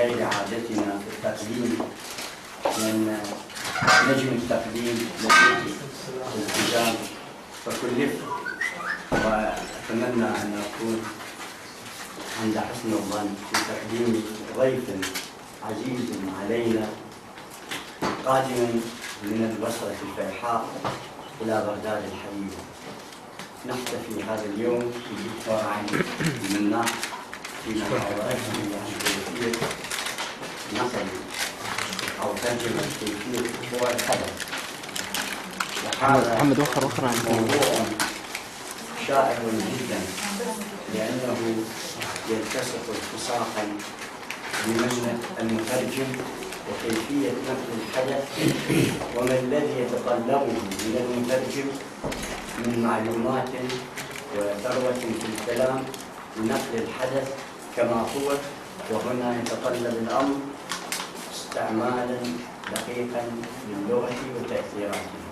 غير عادتنا في التقديم من نجم التقديم لديه التزام فكلفت، وأتمنى أن أكون عند حسن الظن في تقديم ضيف عزيز علينا قادما من البصرة الفيحاء إلى بغداد الحبيبة. نحتفي هذا اليوم بالدكتور علي المناع في محاضرته عن كيفية نقل أو ترجمة كيفية وقوع الحدث. وهذا موضوع شائع جدا لأنه يلتصق اتساقا بمهنة المترجم وكيفية نقل الحدث وما الذي يتطلبه من المترجم من معلومات وثروة في الكلام لنقل الحدث كما هو، وهنا يتطلب الأمر استعمالا دقيقا للغة وتأثيراتها.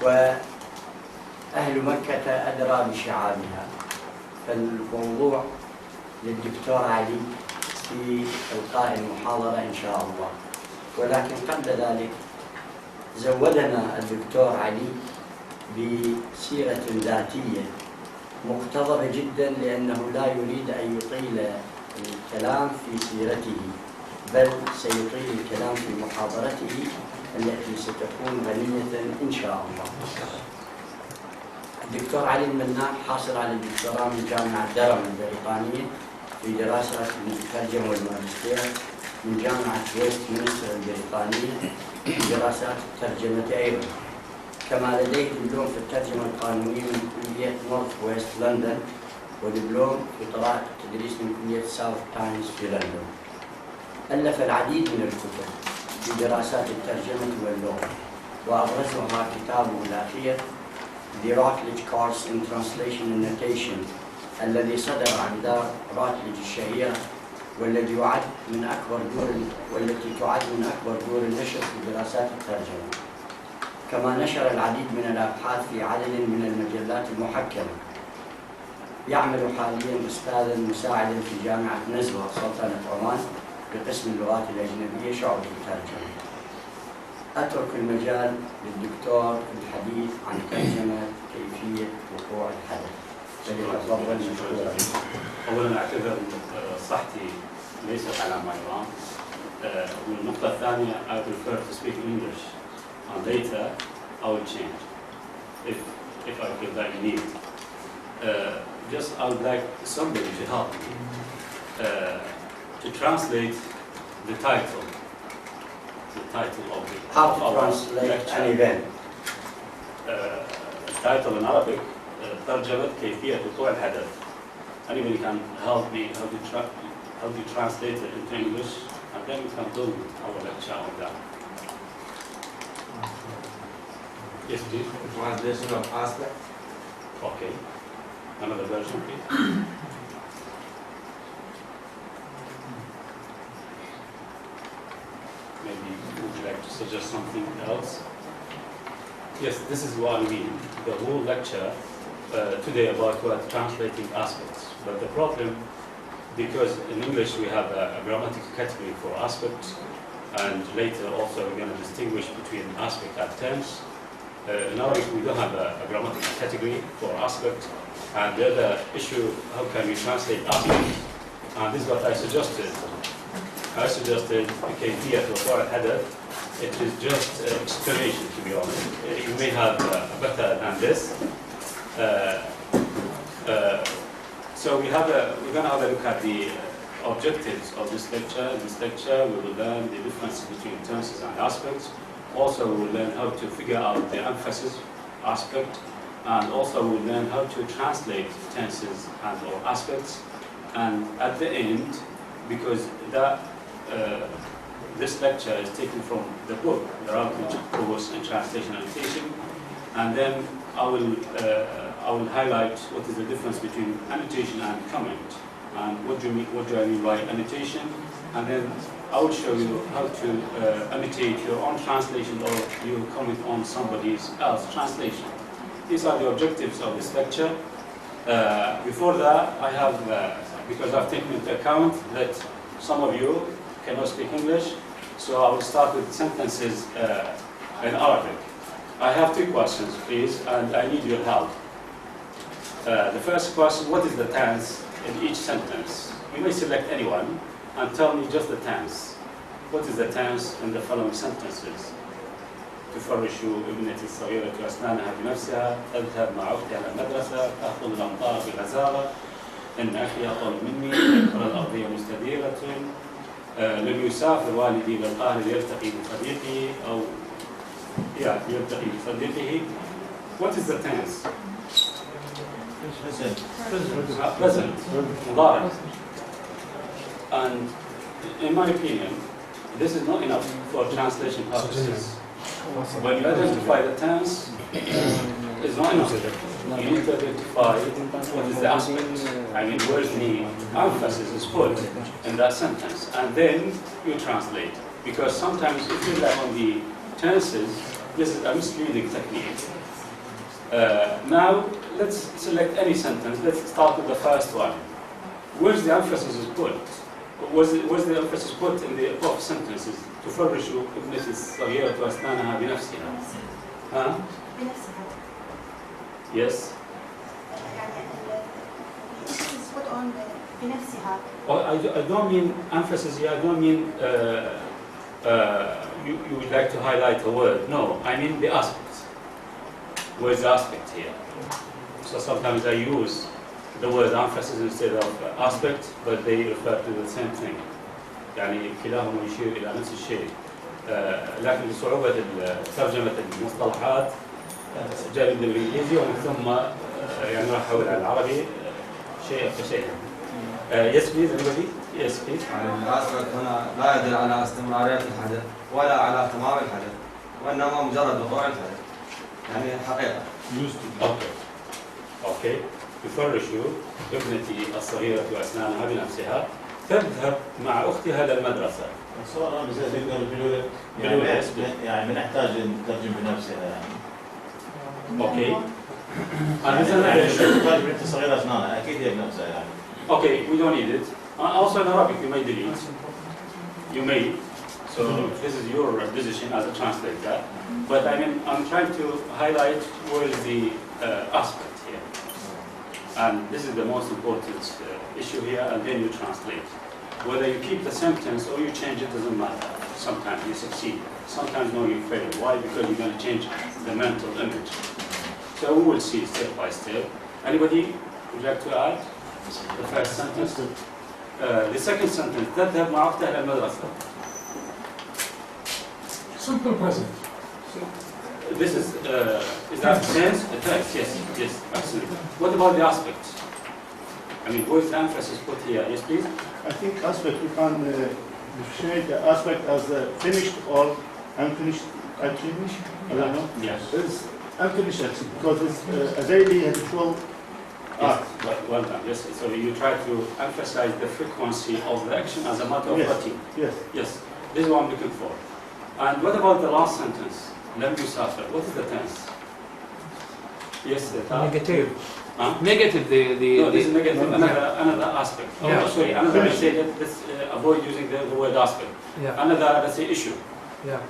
وأهل مكة أدرى بشعابها، فالموضوع للدكتور علي في إلقاء المحاضرة إن شاء الله. ولكن قبل ذلك زودنا الدكتور علي بسيرة ذاتية مقتضبة جدا، لأنه لا يريد أن يطيل الكلام في سيرته، بل سيطيل الكلام في محاضرته التي ستكون غنية إن شاء الله. الدكتور علي المناع حاصل على الدكتوراه من جامعة أدار البريطانية في دراسة الترجمة والماجستير من جامعة ويستمنستر البريطانية في دراسات الترجمة أيضا، كما لديه دبلوم في الترجمة القانونية من كلية نورث ويست لندن، ودبلوم في طريقة التدريس من كلية ساوث تايمز في لندن. ألف العديد من الكتب في دراسات الترجمة واللغة، وأبرزها كتابه الأخير The Iraqi Course in Translation and Notation الذي صدر عن دار راتلج الشهيرة، والتي تعد من أكبر دور النشر في دراسات الترجمة. كما نشر العديد من الأبحاث في عدد من المجلات المحكمة. يعمل حاليا أستاذا مساعدا في جامعة نزوة سلطنة عمان بقسم اللغات الأجنبية شعبة الترجمة. أترك المجال للدكتور في الحديث عن ترجمة كيفية وقوع الحدث. فليتفضل مشكورا. أولا أعتذر صحتي ليست على ما يرام. والنقطة الثانية I prefer to speak English and later I will change if I feel that you need. Just I would like somebody to help me to translate the title of the how to translate an event. Title in Arabic, ترجمة كيفية وقوع الحدث. Anybody can help me how to translate it into English, and then we can do our lecture on that. Yes, please. Translation of aspect. Okay. Another version, please. Maybe would you like to suggest something else? Yes, this is what I mean. The whole lecture today about what translating aspects. But the problem, because in English we have a grammatical category for aspect, and later also we're going to distinguish between aspect and tense. In Arabic we don't have a grammatical category for aspect, and the other issue, how can we translate aspect? And this is what I suggested. I suggested كيفية وقوع الحدث. It is just explanation, to be honest. You may have better than this. So we're going to have a look at the objectives of this lecture. In this lecture, we will learn the difference between tenses and aspects. Also, we will learn how to figure out the emphasis aspect, and also we will learn how to translate tenses and or aspects. And at the end, because this lecture is taken from the book, the Iraqi Course in Translation and Notation, and then I will highlight what is the difference between annotation and comment, and what do I mean by annotation, and then I will show you how to annotate your own translation or you comment on somebody else's translation. These are the objectives of this lecture. Before that, I have because I've taken into account that some of you cannot speak English, so I will start with sentences in Arabic. I have 2 questions, please, and I need your help. The first question, what is the tense in each sentence? You may select anyone and tell me just the tense. What is the tense in the following sentences? تفرش ابنتي الصغيرة أسنانها بنفسها، تذهب مع أختها إلى المدرسة، تأخذ الأمطار بغزارة، إن أخي أطول مني، الكرة الأرضية مستديرة، لم يسافر والدي إلى القاهرة ليلتقي بصديقه أو يلتقي بصديقه. What is the tense? Present. مضارع. And in my opinion, this is not enough for translation purposes. When you identify the tense, it's not enough. You need to identify what is the aspect. I mean, where's the emphasis is put in that sentence, and then you translate. Because sometimes if you rely on the tenses, this is a misleading technique. Now, let's select any sentence. Let's start with the first one. Where's the emphasis is put? Where's the emphasis put in the above sentences? تفرش ابنتي الصغيرة أسنانها بنفسها. ها؟ بنفسها. Yes. Emphasis put on بنفسها. I don't mean emphasis here. I don't mean you would like to highlight a word. No, I mean the aspect. Where's the aspect here? So sometimes I use the word emphasis instead of aspect, but they refer to the same thing. يعني كلاهما يشير إلى نفس الشيء. لكن لصعوبة ترجمة المصطلحات جاء بالإنجليزي ومن ثم يعني راح أحول على العربي شيء فشيء. Yes please, anybody? Yes please. الأسبق هنا لا يدل على استمرارية الحدث ولا على تمام الحدث، وإنما مجرد وقوع الحدث. يعني حقيقة. Okay. يفرش ابنتي الصغيرة أسنانها بنفسها، تذهب مع أختها للمدرسة. الصورة نقدر يعني نحتاج نترجم بنفسها يعني. Okay. تحتاج بنت صغيرة أسنانها أكيد هي بنفسها يعني. Okay, we don't need it. Also in Arabic you may delete. You may. So this is your decision as a translator. But I mean, I'm trying to highlight where is the aspect here. And this is the most important issue here, and then you translate. Whether you keep the sentence or you change it doesn't matter. Sometimes you succeed, sometimes no, you fail. Why? Because you're going to change the mental image. So we will see step by step. Anybody would like to add the first sentence? The second sentence, تذهب مع أختها إلى المدرسة. Simple present. This is that tense? The text, yes, absolutely. What about the aspect? I mean, where's the emphasis put here? Yes, please? I think aspect, we can differentiate the aspect as finished or unfinished action. I don't know. Yes. It's unfinished action because it's a daily habitual Yes, act. well done. Yes. So you try to emphasize the frequency of the action as a matter of routine. Yes. Yes. This is what I'm looking for. And what about the last sentence? لم يسافر. What is the tense? Yes, the Negative. Huh? Negative. No, this is negative. Another aspect. Oh, Yeah. sorry. Another. Let's say that let's avoid using the word aspect. Yeah. Another, let's say, issue. Yeah.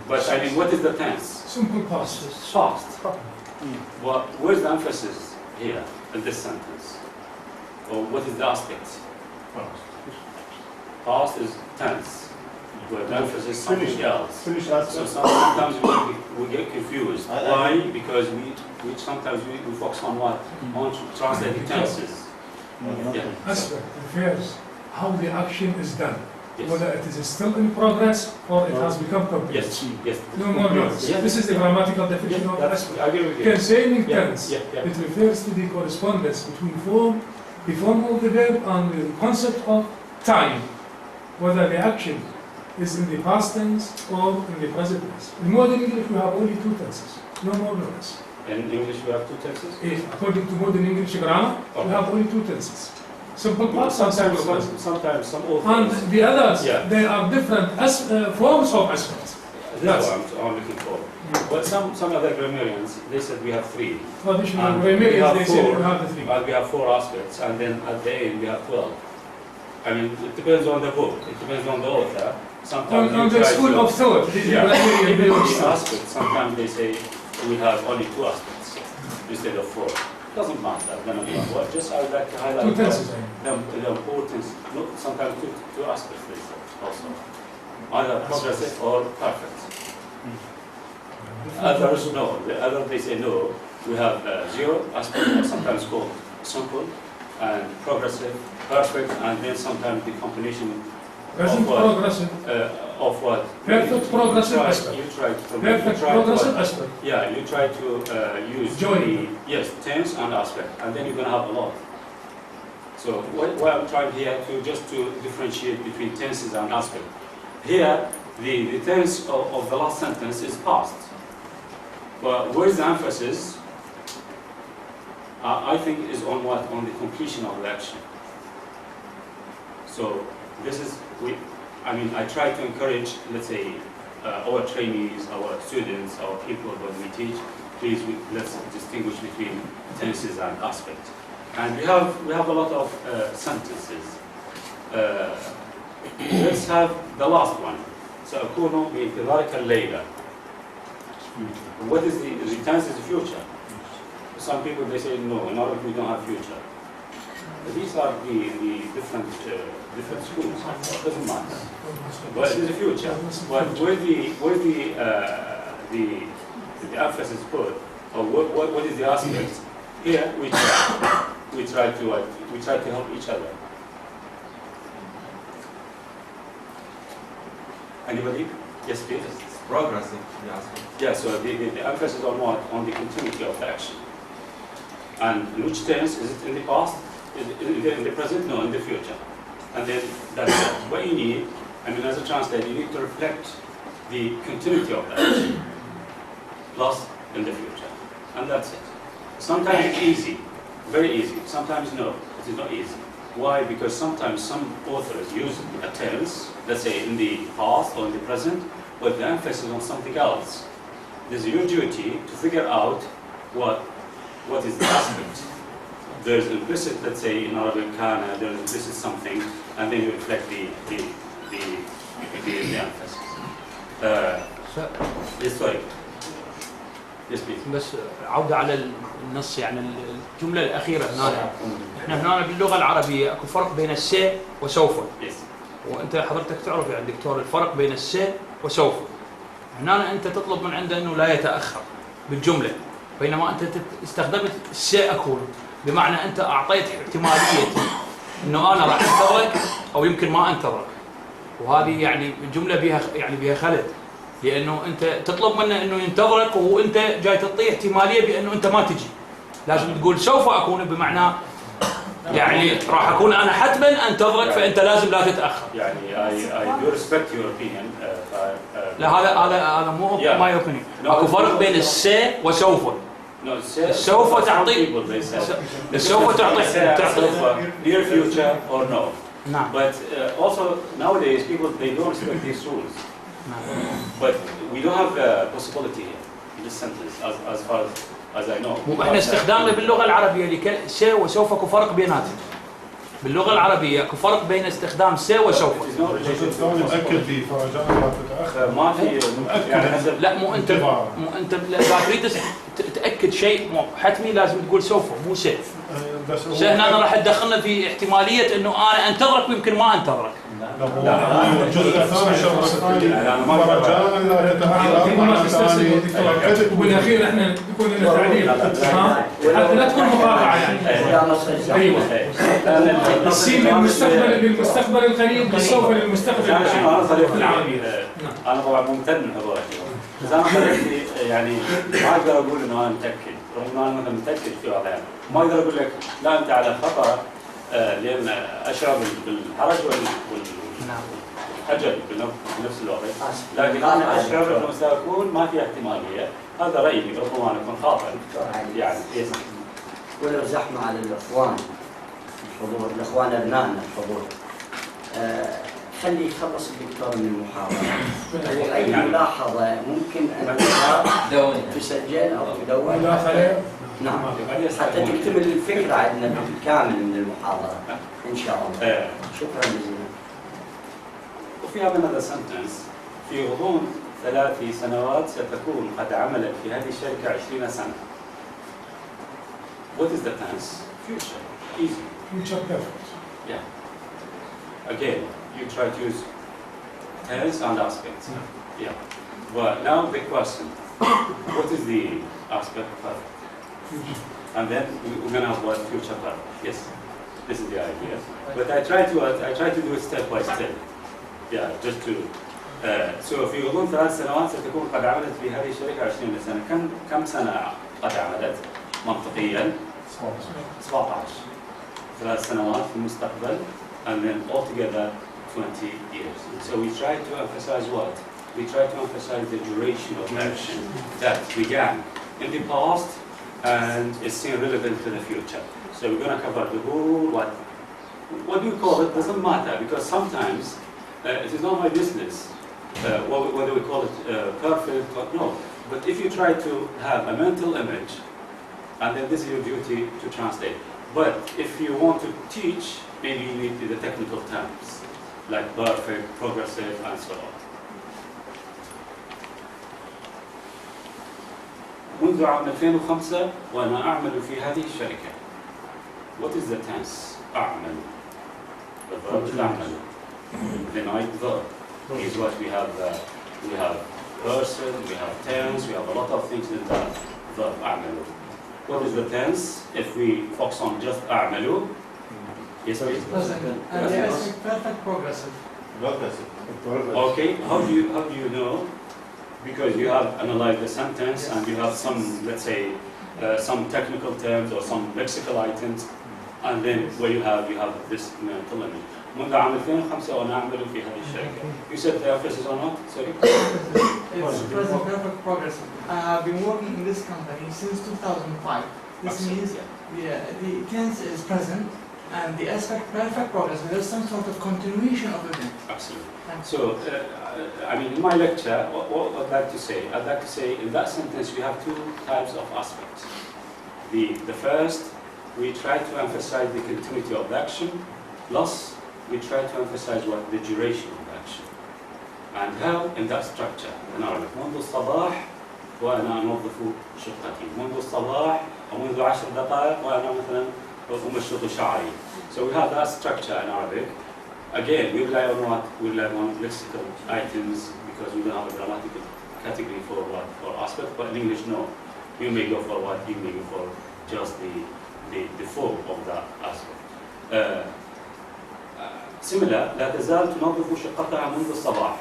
But I mean, what is the tense? Simple past. Past. Well, where's the emphasis here in this sentence? Or what is the aspect? Past is tense. Where the emphasis is something else. Finished So aspect. sometimes we get confused. Why? Because we sometimes we focus on what? On translating tenses. Yeah. Aspect refers how the action is done, Yes. whether it is still in progress or it has become complete. Yes. Yes. No more words. Yeah. This is the grammatical definition of That's, aspect. I agree with you. Concerning Yeah. tense, Yeah. it refers to the correspondence between the form of the verb and the concept of time, whether the action is in the past tense or in the present tense. In modern English, we have only 2 tenses, no more no less. In English, we have 2 tenses. According to modern English grammar, we have only 2 tenses. Simple past and simple present. Sometimes some old And things. the others, Yeah. they are different forms of aspects. That's what I'm looking for. But some other grammarians, they said we have 3. Traditional And grammarians, they say 4, we have the 3. we have 4 aspects, and then at the end we have 12. I mean, it depends on the book, it depends on the author. Sometimes On the school of thought, this is grammarian views. aspects, sometimes they say we have only 2 aspects instead of 4. Doesn't matter, well, just I would like to highlight 2 tenses. the importance, sometimes 2 aspects they say also. Either progressive or perfect. Others no, the other they say no. We have 0 aspect, sometimes called simple, and progressive, perfect, and then sometimes the combination Present progressive. of what? Perfect progressive aspect. You try to Perfect progressive aspect. Yeah, you try to use Join. tense and aspect, and then you're going to have a lot. So what I'm trying here to differentiate between tenses and aspect. Here, the tense of the last sentence is past. But where's the emphasis? I think is on what? On the completion of the action. So this is, I try to encourage, let's say, our trainees, our students, our people when we teach, please let's distinguish between tenses and aspect. And we have a lot of sentences. Let's have the last one. سأكون بانتظارك الليلة. What is the tense is the future. Some people they say no, in Arabic we don't have future. These are the different schools. It doesn't matter. But it is a future. But where the emphasis put, or what is the aspect? Here we try to help each other. Anybody? Yes, please. Progressive. Yeah. So the emphasis on what? On the continuity of the action. And in which tense is it in the past? In the present? No, in the future. And then that's what you need. As a translator, you need to reflect the continuity of the action, plus in the future, and that's it. Sometimes it's easy, very easy. Sometimes no, it is not easy. Why? Because sometimes some authors use a tense, let's say in the past or in the present, with the emphasis on something else. There's your duty to figure out what is the aspect. There's implicit, let's say in Arabic, kana, there's implicit something, and then you reflect the emphasis. Yes, sorry. Yes, please. بس عودة على النص، يعني الجملة الأخيرة هنا، احنا هنا باللغة العربية اكو فرق بين السي وسوف. Yes. وانت حضرتك تعرف يا دكتور الفرق بين السي وسوف. هنا انت تطلب من عنده انه لا يتأخر بالجملة، بينما انت استخدمت السي اكون، بمعنى انت اعطيت احتمالية انه انا راح انتظرك او يمكن ما انتظرك. وهذه يعني الجملة بها خلل، لانه انت تطلب منه انه ينتظرك وانت جاي تعطيه احتماليه بانه انت ما تجي. لازم تقول سوف اكون، بمعنى يعني راح اكون انا حتما انتظرك، فانت لازم لا تتاخر. يعني I do respect your opinion. لا هذا مو ماي اوبينيون. اكو فرق بين السي وسوف. سوف تعطي السوف تعطي near future or no. نعم. But also nowadays people they don't respect these rules. But we don't have a possibility here in this sentence as far as I know. واحنا استخدامنا باللغه العربيه سي وسوف اكو فرق بيناتهم. باللغه العربيه اكو فرق بين استخدام سي وسوف. متأكد فيه فرجاء لا تتأخر. ما في يعني لا مو انت لا تريد تاكد شيء حتمي لازم تقول سوف مو سي. هنا انا راح تدخلنا في احتماليه انه انا انتظرك ويمكن ما انتظرك. لا الجزء الثاني الشرط الثاني فرجاء لا تتأخر. وبالاخير احنا يكون لنا تعليل حتى لا تكون مقاطعه يعني. ايوه. السين للمستقبل القريب والسوف للمستقبل البعيد في العربيه. انا طبعا ممتن من حضورتي، بس انا خليتني يعني ما اقدر اقول انه انا متاكد، رغم انه انا متاكد في بعض الاحيان، ما اقدر اقول لك لا انت على خطا لان اشعر بالحرج والحجر بنفس الوقت، لكن انا اشعر انه ساكون ما في احتماليه، هذا رايي ربما انا كنت خاطئ يعني. ولو زحمه على الاخوان الحضور، الاخوان ابنائنا الحضور. تخلي يخلص الدكتور من المحاضرة. وأي ملاحظة ممكن أن تسجل أو تدون مداخلة. نعم حتى تكتمل الفكرة عندنا بالكامل من المحاضرة إن شاء الله. شكرا جزيلا. وفي another sentence في غضون 3 سنوات ستكون قد عملت في هذه الشركة 20 سنة. What is the tense? Future. Easy. Future perfect. Yeah. Again, you try to use tense and aspects. Yeah. But now the question, what is the aspect perfect? And then we're going to have what future perfect. Yes. This is the idea. But I try to do it step by step. Yeah, just to so في غضون 3 سنوات ستكون قد عملت في هذه الشركة 20 سنة. كم سنة قد عملت منطقيا؟ 17. 3 سنوات في المستقبل and then altogether 20 years. So we try to emphasize what? We try to emphasize the duration of action that began in the past and is still relevant to the future. So we're going to cover the whole what do you call it doesn't matter, because sometimes it is not my business whether we call it perfect or no. But if you try to have a mental image, and then this is your duty to translate. But if you want to teach, maybe you need the technical terms like perfect, progressive, and so on. منذ عام 2005 وأنا أعمل في هذه الشركة. What is the tense? أعمل. The verb is أعمل. The night verb is what we have. We have person, we have tense, we have a lot of things in the verb أعمل. What is the tense? If we focus on just أعمل, yes, please. And the aspect perfect progressive. Progressive. Okay. How do you know? Because you have analyzed the sentence and you have some, let's say, some technical terms or some lexical items, and then where you have this mental image. منذ عام 2005 وأنا أعمل في هذه الشركة. You said the emphasis on what? Sorry. It's present perfect progressive. I have been working in this company since 2005. This means the tense is present and the aspect perfect progressive. There's some sort of continuation of event. Absolutely. So, I mean, in my lecture, what I'd like to say, in that sentence we have 2 types of aspects. The first, we try to emphasize the continuity of the action, plus we try to emphasize what the duration of the action. And how? In that structure. نعرف منذ الصباح وأنا أنظف شقتي. منذ الصباح ومنذ 10 دقائق وأنا مثلا أمشط شعري. So we have that structure in Arabic. Again, we rely on what? We rely on lexical items because we don't have a grammatical category for what? For aspect, but in English, no. You may go for what? You may go for just the form of that aspect. Similar, لا تزال تنظف شقتها منذ الصباح.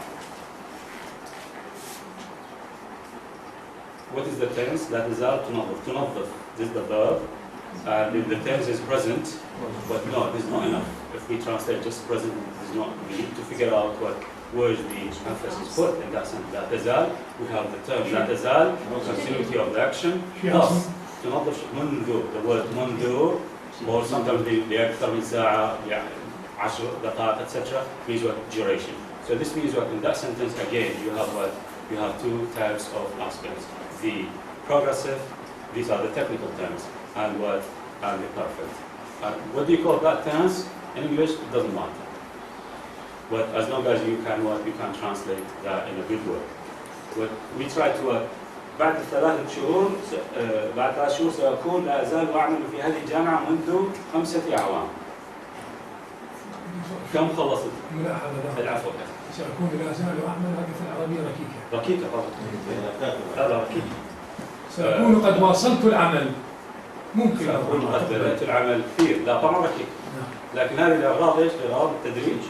What is the tense? لا تزال تنظف. تنظف. This is the verb. And if the tense is present, but no, this is not enough. If we translate just present, this is not. We need to figure out what words the emphasis put in that sentence. لا تزال, we have the term لا تزال, continuity of the action. Plus, تنظف منذ, the word منذ, or sometimes the أكثر من ساعة, 10 دقائق, etc. means what? Duration. So this means what? In that sentence again, you have what? You have 2 types of aspects. The progressive, these are the technical terms, and what? And the perfect. And what do you call that tense? In English, it doesn't matter. But as long as you can what? You can translate that in a good way. But we try to بعد 3 شهور بعد 3 شهور سأكون لا أزال أعمل في هذه الجامعة منذ 5 أعوام. كم خلصت؟ ملاحظة. العفو. سأكون لا أزال أعمل في العربية ركيكة. ركيكة طبعا. هذا ركيكة. سأكون قد واصلت العمل. ممكن. سأكون قد بدأت العمل كثير. لا طبعا ركيكة. لكن هذه الأغراض إيش؟ لأغراض التدريج.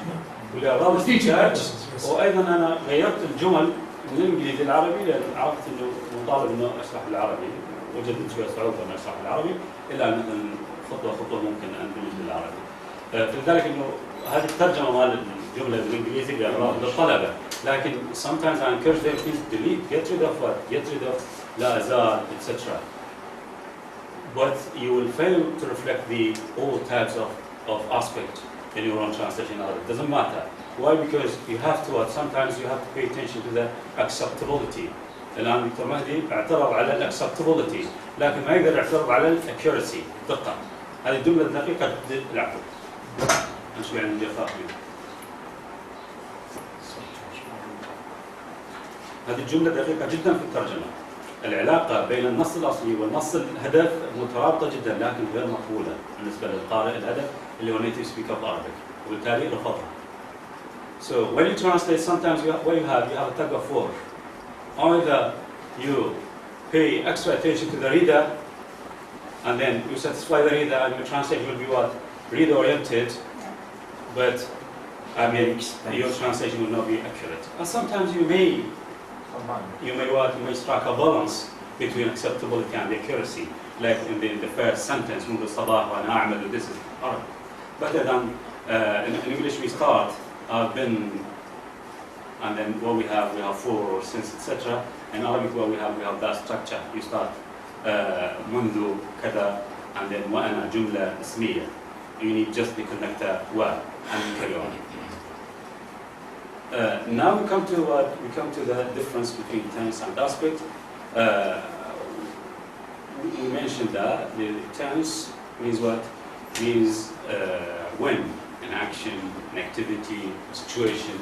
ولأغراض الاستنتاج. وأيضا أنا غيرت الجمل من الإنجليزي العربي لأن عرفت إنه مطالب إنه أشرح بالعربي. وجدت شوية صعوبة إنه أشرح بالعربي إلا أن مثلا خطوة ممكن أندمج بالعربي. فلذلك إنه هذه الترجمة مال الجملة بالإنجليزي للطلبة. لكن sometimes I encourage them to delete, get rid of what, get rid of لا أزال, etc. But you will fail to reflect all types of aspect in your own translation in Arabic. It doesn't matter. Why? Because you have to, sometimes you have to pay attention to the acceptability. الآن دكتور مهدي اعترض على الacceptability لكن ما يقدر يعترض على accuracy الدقة. هذه الجملة الدقيقة العفو. شو يعني الجفاف؟ هذه الجملة دقيقة جدا في الترجمة. العلاقة بين النص الأصلي والنص الهدف مترابطة جدا لكن غير مقبولة بالنسبة للقارئ الهدف اللي هو native speaker of Arabic وبالتالي رفضها. So when you translate, sometimes what you have a tug of war. Either you pay extra attention to the reader and then you satisfy the reader and your translation will be what? Reader oriented, but I mean your translation will not be accurate. And sometimes you may strike a balance between acceptability and accuracy, like in the first sentence, منذ الصباح وأنا أعمل, this is Arabic. Better than in English we start, I've been, and then what we have for or since, etc. In Arabic what we have that structure. You start منذ كذا and then وأنا جملة اسمية. You need just the connector و and you carry on. Now we come to the difference between tense and aspect. We mentioned that the tense means what? Means when an action, an activity, a situation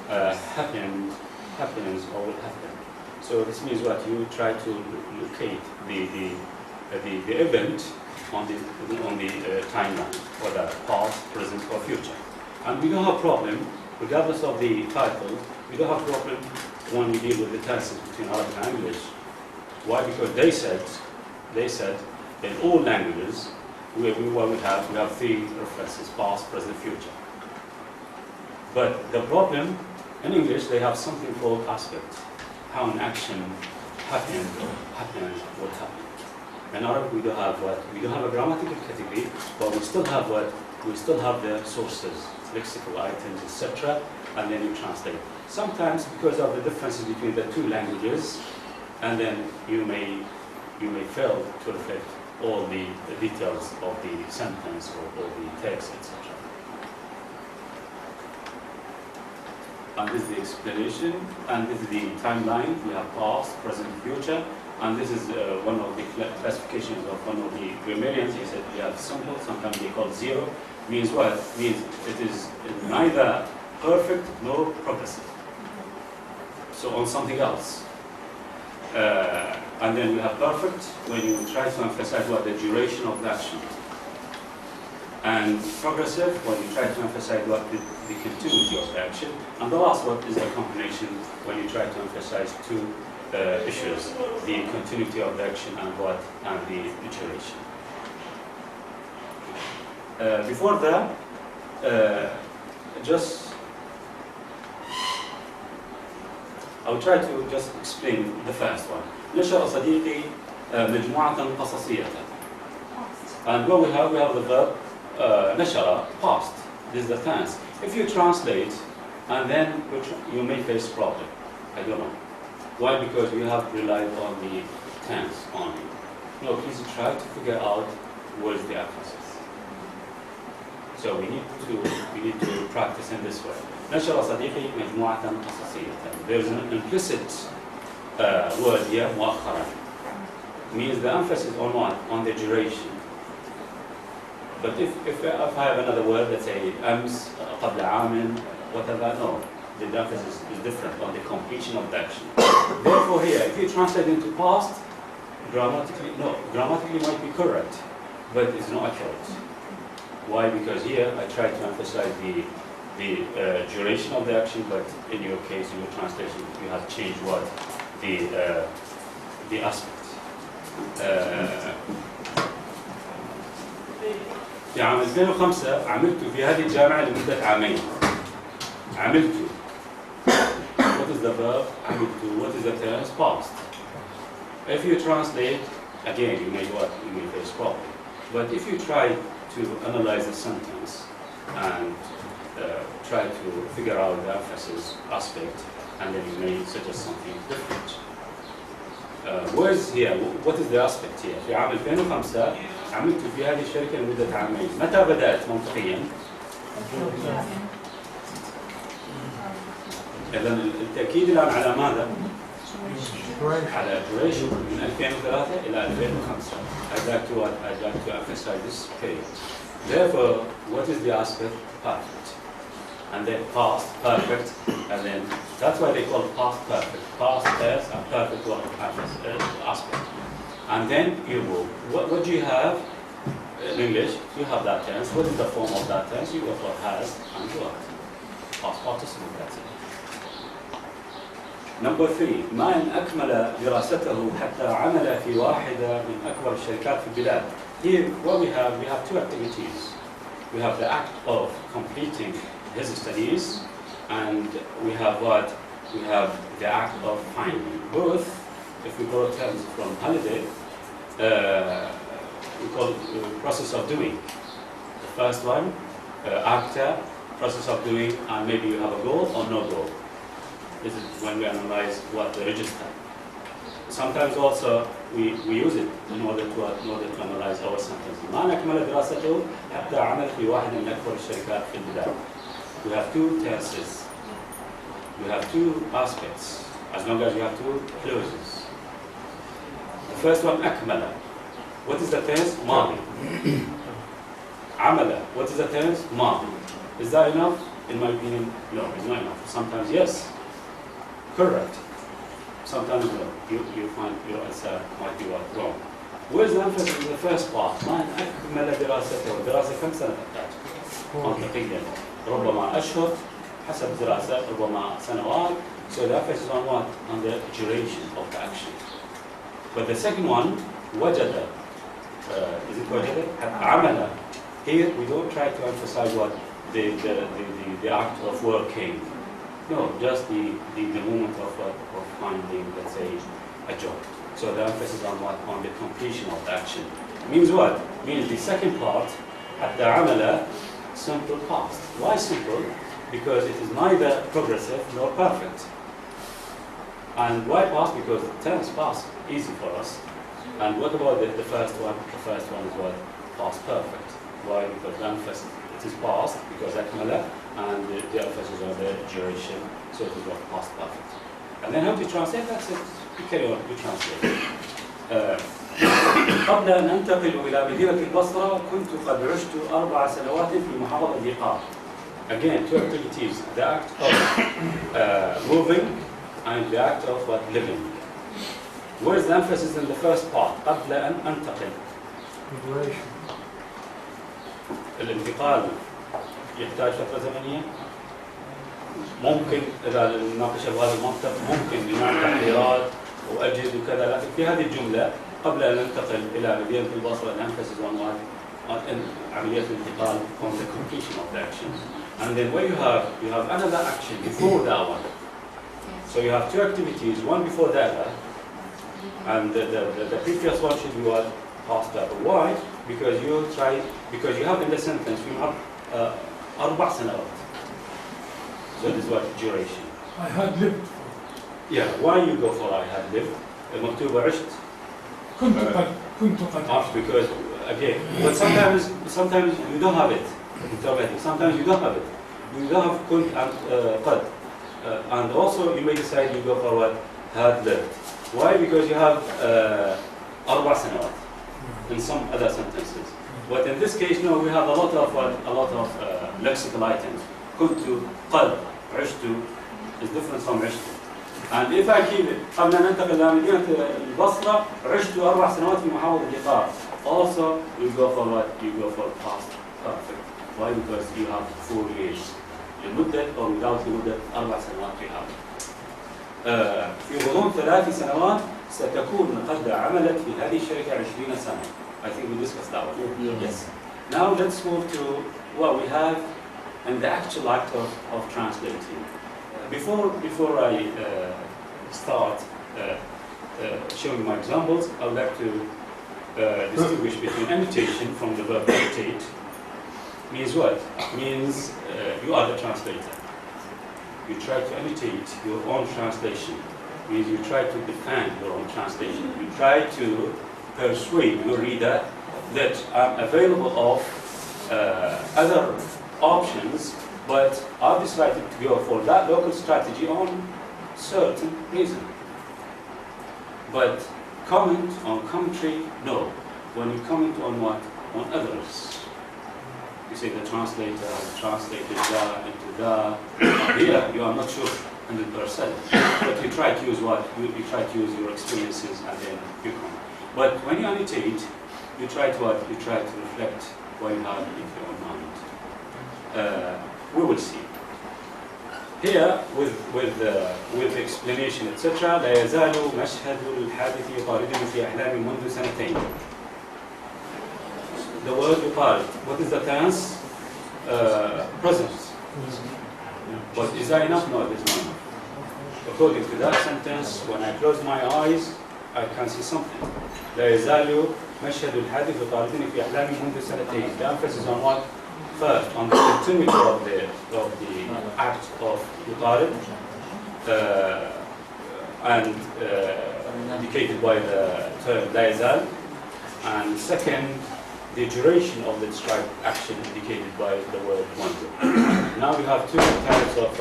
happens or will happen. So this means what? You try to locate the event on the timeline, whether past, present, or future. And we don't have problem, regardless of the title, we don't have problem when we deal with the tenses between Arabic and English. Why? Because they said in all languages we have three references: past, present, future. But the problem in English, they have something called aspect, how an action happens, what happened. In Arabic, we don't have what? We don't have a grammatical category, but we still have what? We still have the sources, lexical items, etc., and then you translate. Sometimes, because of the differences between the two languages, and then you may fail to reflect all the details of the sentence or the text, etc. And this is the explanation, and this is the timeline. We have past, present, future. And this is one of the classifications of one of the grammarians. He said we have simple, sometimes they call zero. Means what? Means it is neither perfect nor progressive. So on something else. And then we have perfect when you try to emphasize what? The duration of the action. And progressive when you try to emphasize what? The continuity of the action. And the last one is the combination when you try to emphasize two issues, the continuity of the action and the duration. Before that, I'll try to just explain the first one. نشر صديقي مجموعة قصصية. And what we have the verb نشر, past. This is the tense. If you translate, and then you may face problem. I don't know. Why? Because we have relied on the tense only. No, please try to figure out where's the emphasis. So we need to practice in this way. نشر صديقي مجموعة قصصية. There's an implicit word here, مؤخرا. Means the emphasis on what? On the duration. But if I have another word, let's say أمس, قبل عام, whatever, no. The emphasis is different on the completion of the action. Therefore here, if you translate into past, grammatically might be correct, but it's not accurate. Why? Because here I try to emphasize the duration of the action, but in your case, in your translation, you have changed what? The aspect. في عام 2005 عملت في هذه الجامعة لمدة عامين. عملت. What is the verb? عملت. What is the tense? Past. If you translate, again, you may face problem. But if you try to analyze the sentence and try to figure out the emphasis aspect, and then you may suggest something different. Where is here? What is the aspect here? في عام 2005 عملت في هذه الشركة لمدة عامين. متى بدأت منطقيا؟ إذا التأكيد الآن على ماذا؟ على duration من 2003 إلى 2005. I'd like to emphasize this period. Therefore, what is the aspect? Perfect. And then past, perfect, and then that's why they call past perfect. Past tense and perfect one aspect. And then you move. What do you have in English? You have that tense. What is the form of that tense? You go for has and what? Past participle, that's it. Number 3. ما إن أكمل دراسته حتى عمل في واحدة من أكبر الشركات في البلاد. Here, what we have two activities. We have the act of completing his studies, and we have what? We have the act of finding. Both, if we borrow terms from holiday, we call it the process of doing. The first one, actor, process of doing, and maybe you have a goal or no goal. This is when we analyze what the register. Sometimes also we use it in order to analyze our sentences. ما نكمل دراسته حتى عمل في واحد من أكبر الشركات في البلاد. We have two tenses. We have two aspects. As long as you have two clauses. The first one أكمل. What is the tense? ماضي. عمل. What is the tense? ماضي. Is that enough? In my opinion, no, it's not enough. Sometimes yes. Correct. Sometimes no. You find your answer might be wrong. Where's the emphasis in the first part? ما أكمل دراسته. دراسة كم سنة تحتاج؟ منطقيا. ربما أشهر حسب دراسة ربما سنوات. So the emphasis on what? On the duration of the action. But the second one, وجد. Is it وجد? عمل. Here we don't try to emphasize what the act of working. No, just the moment of finding, let's say, a job. So the emphasis on what? On the completion of the action. Means what? Means the second part, حتى عمل, simple past. Why simple? Because it is neither progressive nor perfect. And why past? Because the tense past, easy for us. And what about the first one? The first one is what? Past perfect. Why? Because the emphasis, it is past, because أكمل, and the emphasis on the duration, so it is what? Past perfect. And then how to translate? That's it. You carry on, you translate. قبل أن أنتقل إلى مدينة البصرة كنت قد عشت 4 سنوات في محافظة الإيقاع. Again, two activities: the act of moving and the act of living. Where is the emphasis in the first part? قبل أن أنتقل. الانتقال يحتاج فترة زمنية. ممكن إذا نناقش بهذا المنطق ممكن بناء تحريرات وأجهز وكذا، لكن في هذه الجملة قبل أن ننتقل إلى مدينة البصرة الemphasis on عملية الانتقال from the completion of the action. And then where you have another action before that one. So you have two activities, one before the other, and the previous one should be what? Past that. Why? Because you have in the sentence you have 4 سنوات. So this is what duration. I had lived. Yeah. Why you go for I had lived? المكتوبة عشت. كنت قد. Because again, but sometimes you don't have it. Sometimes you don't have it. You don't have كنت and قد. And also you may decide you go for what? Had lived. Why? Because you have 4 سنوات in some other sentences. But in this case, no, we have a lot of lexical items. كنت قد عشت is different from عشت. And if I keep it قبل أن أنتقل إلى مدينة البصرة عشت 4 سنوات في محافظة الإيقاع. Also, you go for what? You go for past perfect. Why? Because you have 4 years. لمدة أو without لمدة 4 سنوات في هذا. في غضون 3 سنوات ستكون قد عملت في هذه الشركة 20 سنة. I think we discussed that one. Yes. Now let's move to what we have in the actual act of translating. Before I start showing my examples, I would like to distinguish between annotation from the verb annotate. Means what? Means you are the translator. You try to annotate your own translation. Means you try to defend your own translation. You try to persuade your reader that I'm available of other options, but I've decided to go for that local strategy on certain reason. But comment on commentary, no. When you comment on what? On others. You say the translator translated that into that. Here, you are not sure 100%, but you try to use what? You try to use your experiences and then you comment. But when you annotate, you try to what? You try to reflect what you have in your mind. We will see. Here, with explanation, etc. لا يزال مشهد الحادث يطاردني في أحلامي منذ سنتين. The word يطارد. What is the tense? Present. But is that enough? No, it is not enough. According to that sentence, when I close my eyes, I can see something. لا يزال مشهد الحادث يطاردني في أحلامي منذ سنتين. The emphasis on what? First, on the continuity of the act of يطارد, and indicated by the term لا يزال. And second, the duration of the described action indicated by the word منذ. Now we have two types of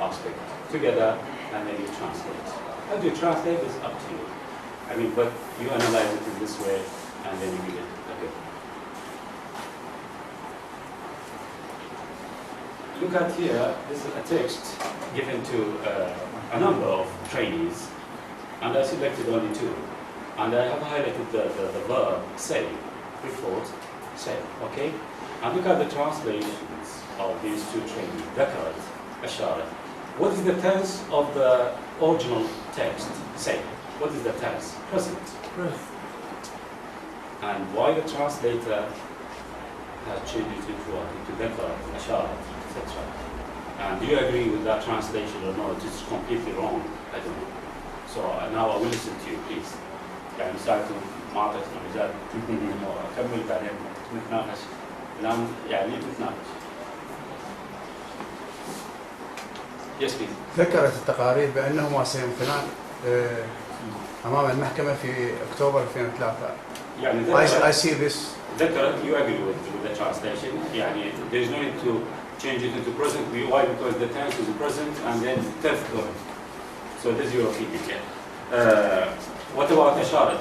aspect together, and then you translate. How do you translate is up to you. I mean, but you analyze it in this way, and then you get it. Okay. Look at here, this is a text given to a number of trainees, and I selected only two. And I have highlighted the verb say, report, say, okay? And look at the translations of these two trainees, ذكرت, أشارت. What is the tense of the original text, say? What is the tense? Present. And why the translator has changed it into what? Into ذكرت, أشارت, etc. And do you agree with that translation or not? It's completely wrong. I don't know. So now I will listen to you, please. يعني ساعتكم ما أعطيتنا مجال أكمل بعدين نتناقش. الآن يعني نتناقش. Yes, please. ذكرت التقارير بأنهما سيمكنان أمام المحكمة في أكتوبر 2003. يعني I see this. ذكرت, you agree with the translation. يعني there is no need to change it into present. Why? Because the tense is present and then تذكر. So this is your opinion. What about أشارت?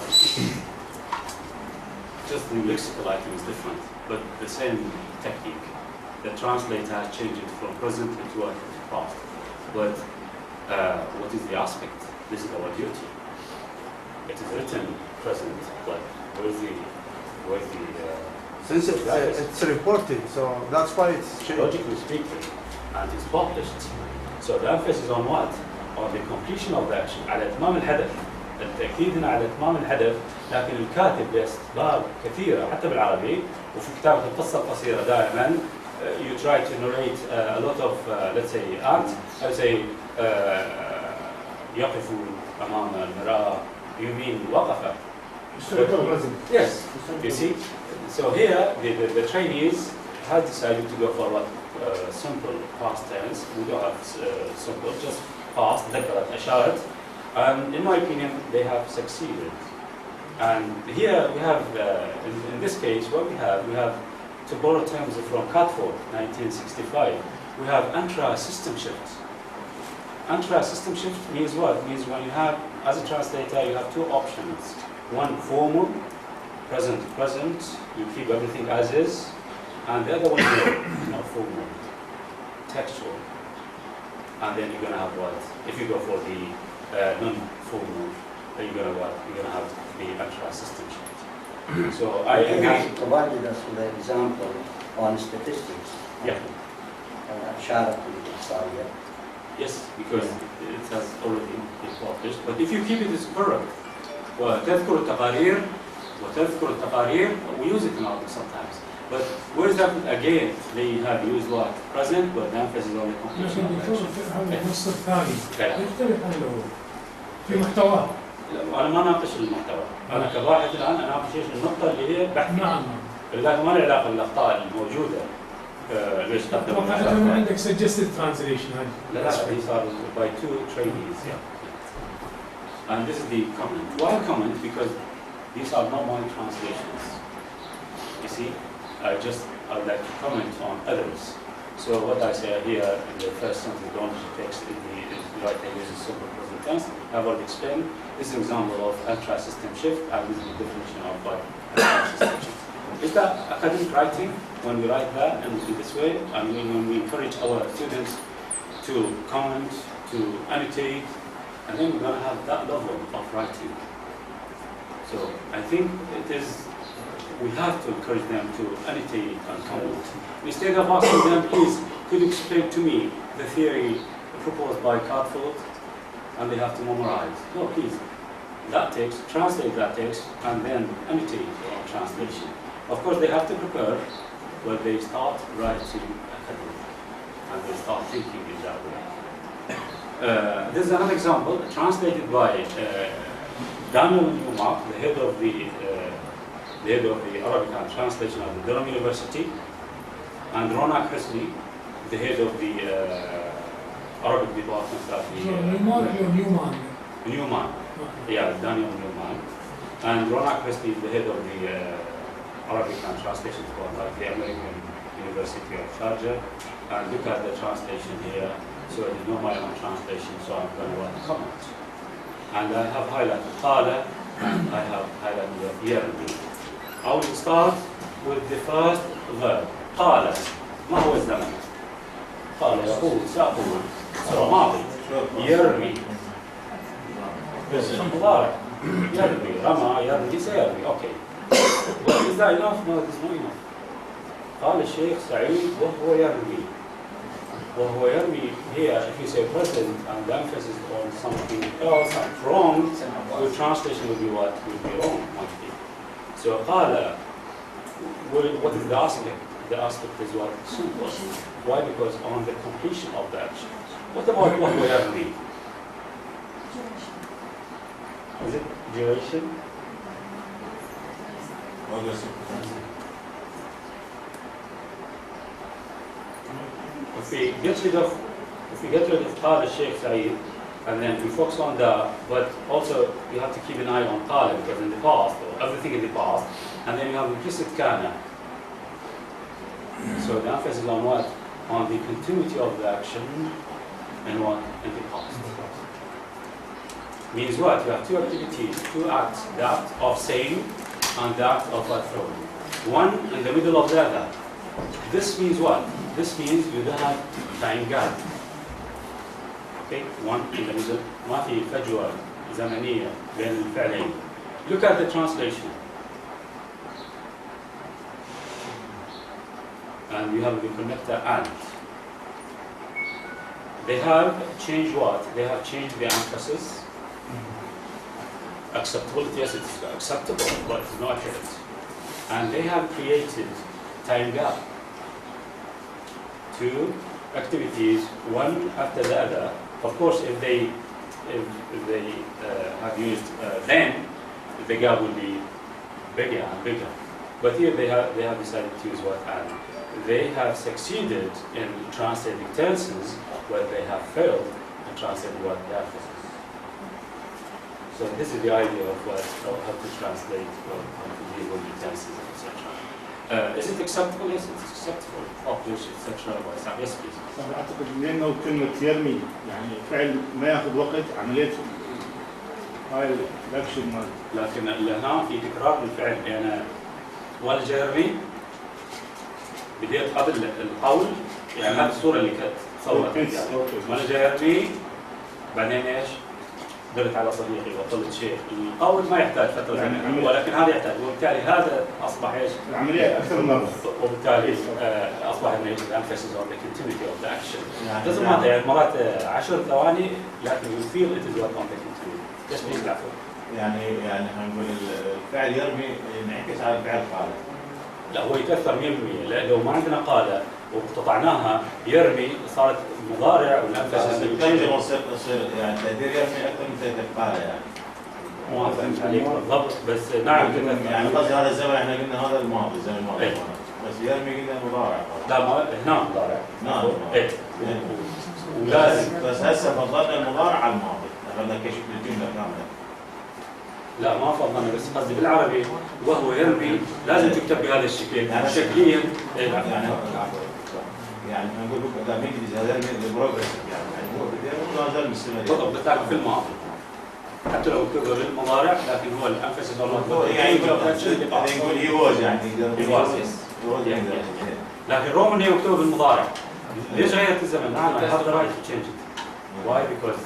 Just the lexical item is different, but the same technique. The translator has changed it from present into what? Past. But what is the aspect? This is our duty. It is written present, but where's the Since it's reported, so that's why it's changed. Logically speaking, and it's published. So the emphasis on what? On the completion of the action. على إتمام الهدف. التأكيد هنا على إتمام الهدف، لكن الكاتب بأسباب كثيرة حتى بالعربي وفي كتابة القصة القصيرة دائما you try to narrate a lot of let's say art. I say يقف أمام المرآة. You mean وقف. Yes. You see. So here the trainees have decided to go for what simple past tense. We don't have simple, just past. ذكرت أشارت. And in my opinion, they have succeeded. And here we have, in this case, what we have, to borrow terms from Catford, 1965, we have intra-system shift. Intra-system shift means what? It means when you have, as a translator, you have two options. One, formal, present, you keep everything as is, and the other one is not formal, textual. And then you're going to have what? If you go for the non-formal, then you're going to have the intra-system shift. So I agree. Provided us with an example on statistics. Yeah. شارك الإحصائية. Yes, because it has already been published. But if you keep it as correct, وتذكر التقارير, we use it in Arabic sometimes. But where is that again? They have used what? Present, but the emphasis on the completion of action. هذا النص الثاني يختلف عن الأول في محتواه. أنا ما ناقش المحتوى، أنا كباحث الآن أناقش النقطة اللي هي بحث. نعم. لذلك ما له علاقة بالأخطاء الموجودة. ليش تقدم؟ أتوقع أنه عندك suggested translation هذه. لا these are by two trainees. Yeah. And this is the comment. Why comment? Because these are not my translations. You see, I would like to comment on others. So what I say here in the first sentence, the text is right there uses simple present tense. I've already explained. This is an example of intra-system shift, and this is the definition of what intra-system shift. Is that academic writing when we write that and in this way? I mean, when we encourage our students to comment, to annotate, and then we're going to have that level of writing. So I think it is, we have to encourage them to annotate and comment. Instead of asking them, please, could you explain to me the theory proposed by Cartfield, and they have to memorize. No, please, that text, translate that text, and then annotate the translation. Of course, they have to prepare when they start writing academic, and they start thinking in that way. This is another example, translated by Daniel Newmark, the head of the Arabic and translation of the Durham University, and Ronak Husni, the head of the Arabic department of the Newman. Yeah, Daniel Newman. And Ronak Husni, the head of the Arabic and translation department of the American University of Sharjah. And look at the translation here. So there's no my own translation, so I'm going to write a comment. And I have highlighted Qala, and I have highlighted the Yarbi. I will start with the first verb. قال ما هو الزمن؟ قال يقول سأقول ماضي يرمي مضارع يرمي رمى يرمي سيرمي. Okay. Well, is that enough? No, it is not enough. قال الشيخ سعيد وهو يرمي. وهو يرمي here, if you say present and the emphasis on something else and wrong, the translation will be what? Will be wrong. So قال, what is the aspect? The aspect is what? Simple. Why? Because on the completion of the action. What about what we have read? Is it duration? If we get rid of Qala Sheikh Saeed, and then we focus on the, but also you have to keep an eye on Qala, because in the past, or everything in the past, and then you have implicit kana. So the emphasis on what? On the continuity of the action and what? In the past. Means what? You have two activities, two acts. The act of saying and the act of throwing. One in the middle of the other. This means what? This means you don't have time gap. Okay? One in the middle. ما في فجوة زمنية بين الفعلين. Look at the translation. And you have the connector and. They have changed what? They have changed the emphasis. Acceptability, yes, it's acceptable, but it's not accurate. And they have created time gap. Two activities, one after the other. Of course, if they have used then, the gap will be bigger and bigger. But here they have decided to use what and. They have succeeded in translating tenses, but they have failed in translating what the emphasis. So this is the idea of what, how to translate or how to deal with the tenses, etc. Is it acceptable? Yes, it's acceptable. Publish, etc. Yes, please. أنا أعتقد لأنه كلمة يرمي يعني فعل ما يأخذ وقت عملية هاي الأكشن مال. لكن هنا في تكرار الفعل يعني ولج يرمي بديت قبل القول يعني هذه الصورة اللي كانت تصورت يعني ولج يرمي بعدين ايش؟ درت على صديقي وطلت شيء. القول ما يحتاج فترة زمنية ولكن هذا يحتاج وبالتالي هذا أصبح ايش؟ العملية أكثر من مرة. وبالتالي أصبح إنه emphasis on the continuity of the action. لازم هذا يعني مرات 10 ثواني لكن you feel it is what on the continuity. بس بيجي العفو. يعني هنقول الفعل يرمي ينعكس على الفعل قال. لا هو يتأثر 100% لأن لو ما عندنا قالة وقطعناها يرمي صارت مضارع والأنفس يصير يعني تأثير يرمي أكثر من تأثير قالة يعني. ما فهمت عليك بالضبط بس نعم يعني قصدي هذا الزمن احنا قلنا هذا الماضي الزمن الماضي بس يرمي قلنا مضارع. لا ما هنا مضارع. نعم. إيه. ولازم بس هسه فضلنا المضارع على الماضي. أخذنا كشف الجملة كاملة. لا ما فضلنا بس قصدي بالعربي وهو يرمي لازم تكتب بهذا الشكل يعني شكليا يعني نقول لا ما يجي هذا البروجريس يعني هو بدأ ولا زال مستمر. بالضبط بتاعك في الماضي. حتى لو كتب بالمضارع لكن هو الانفس يعني يقول يوز يعني لكن رومان هي مكتوبه بالمضارع. ليش غيرت الزمن؟ I have the right to change it. Why? Because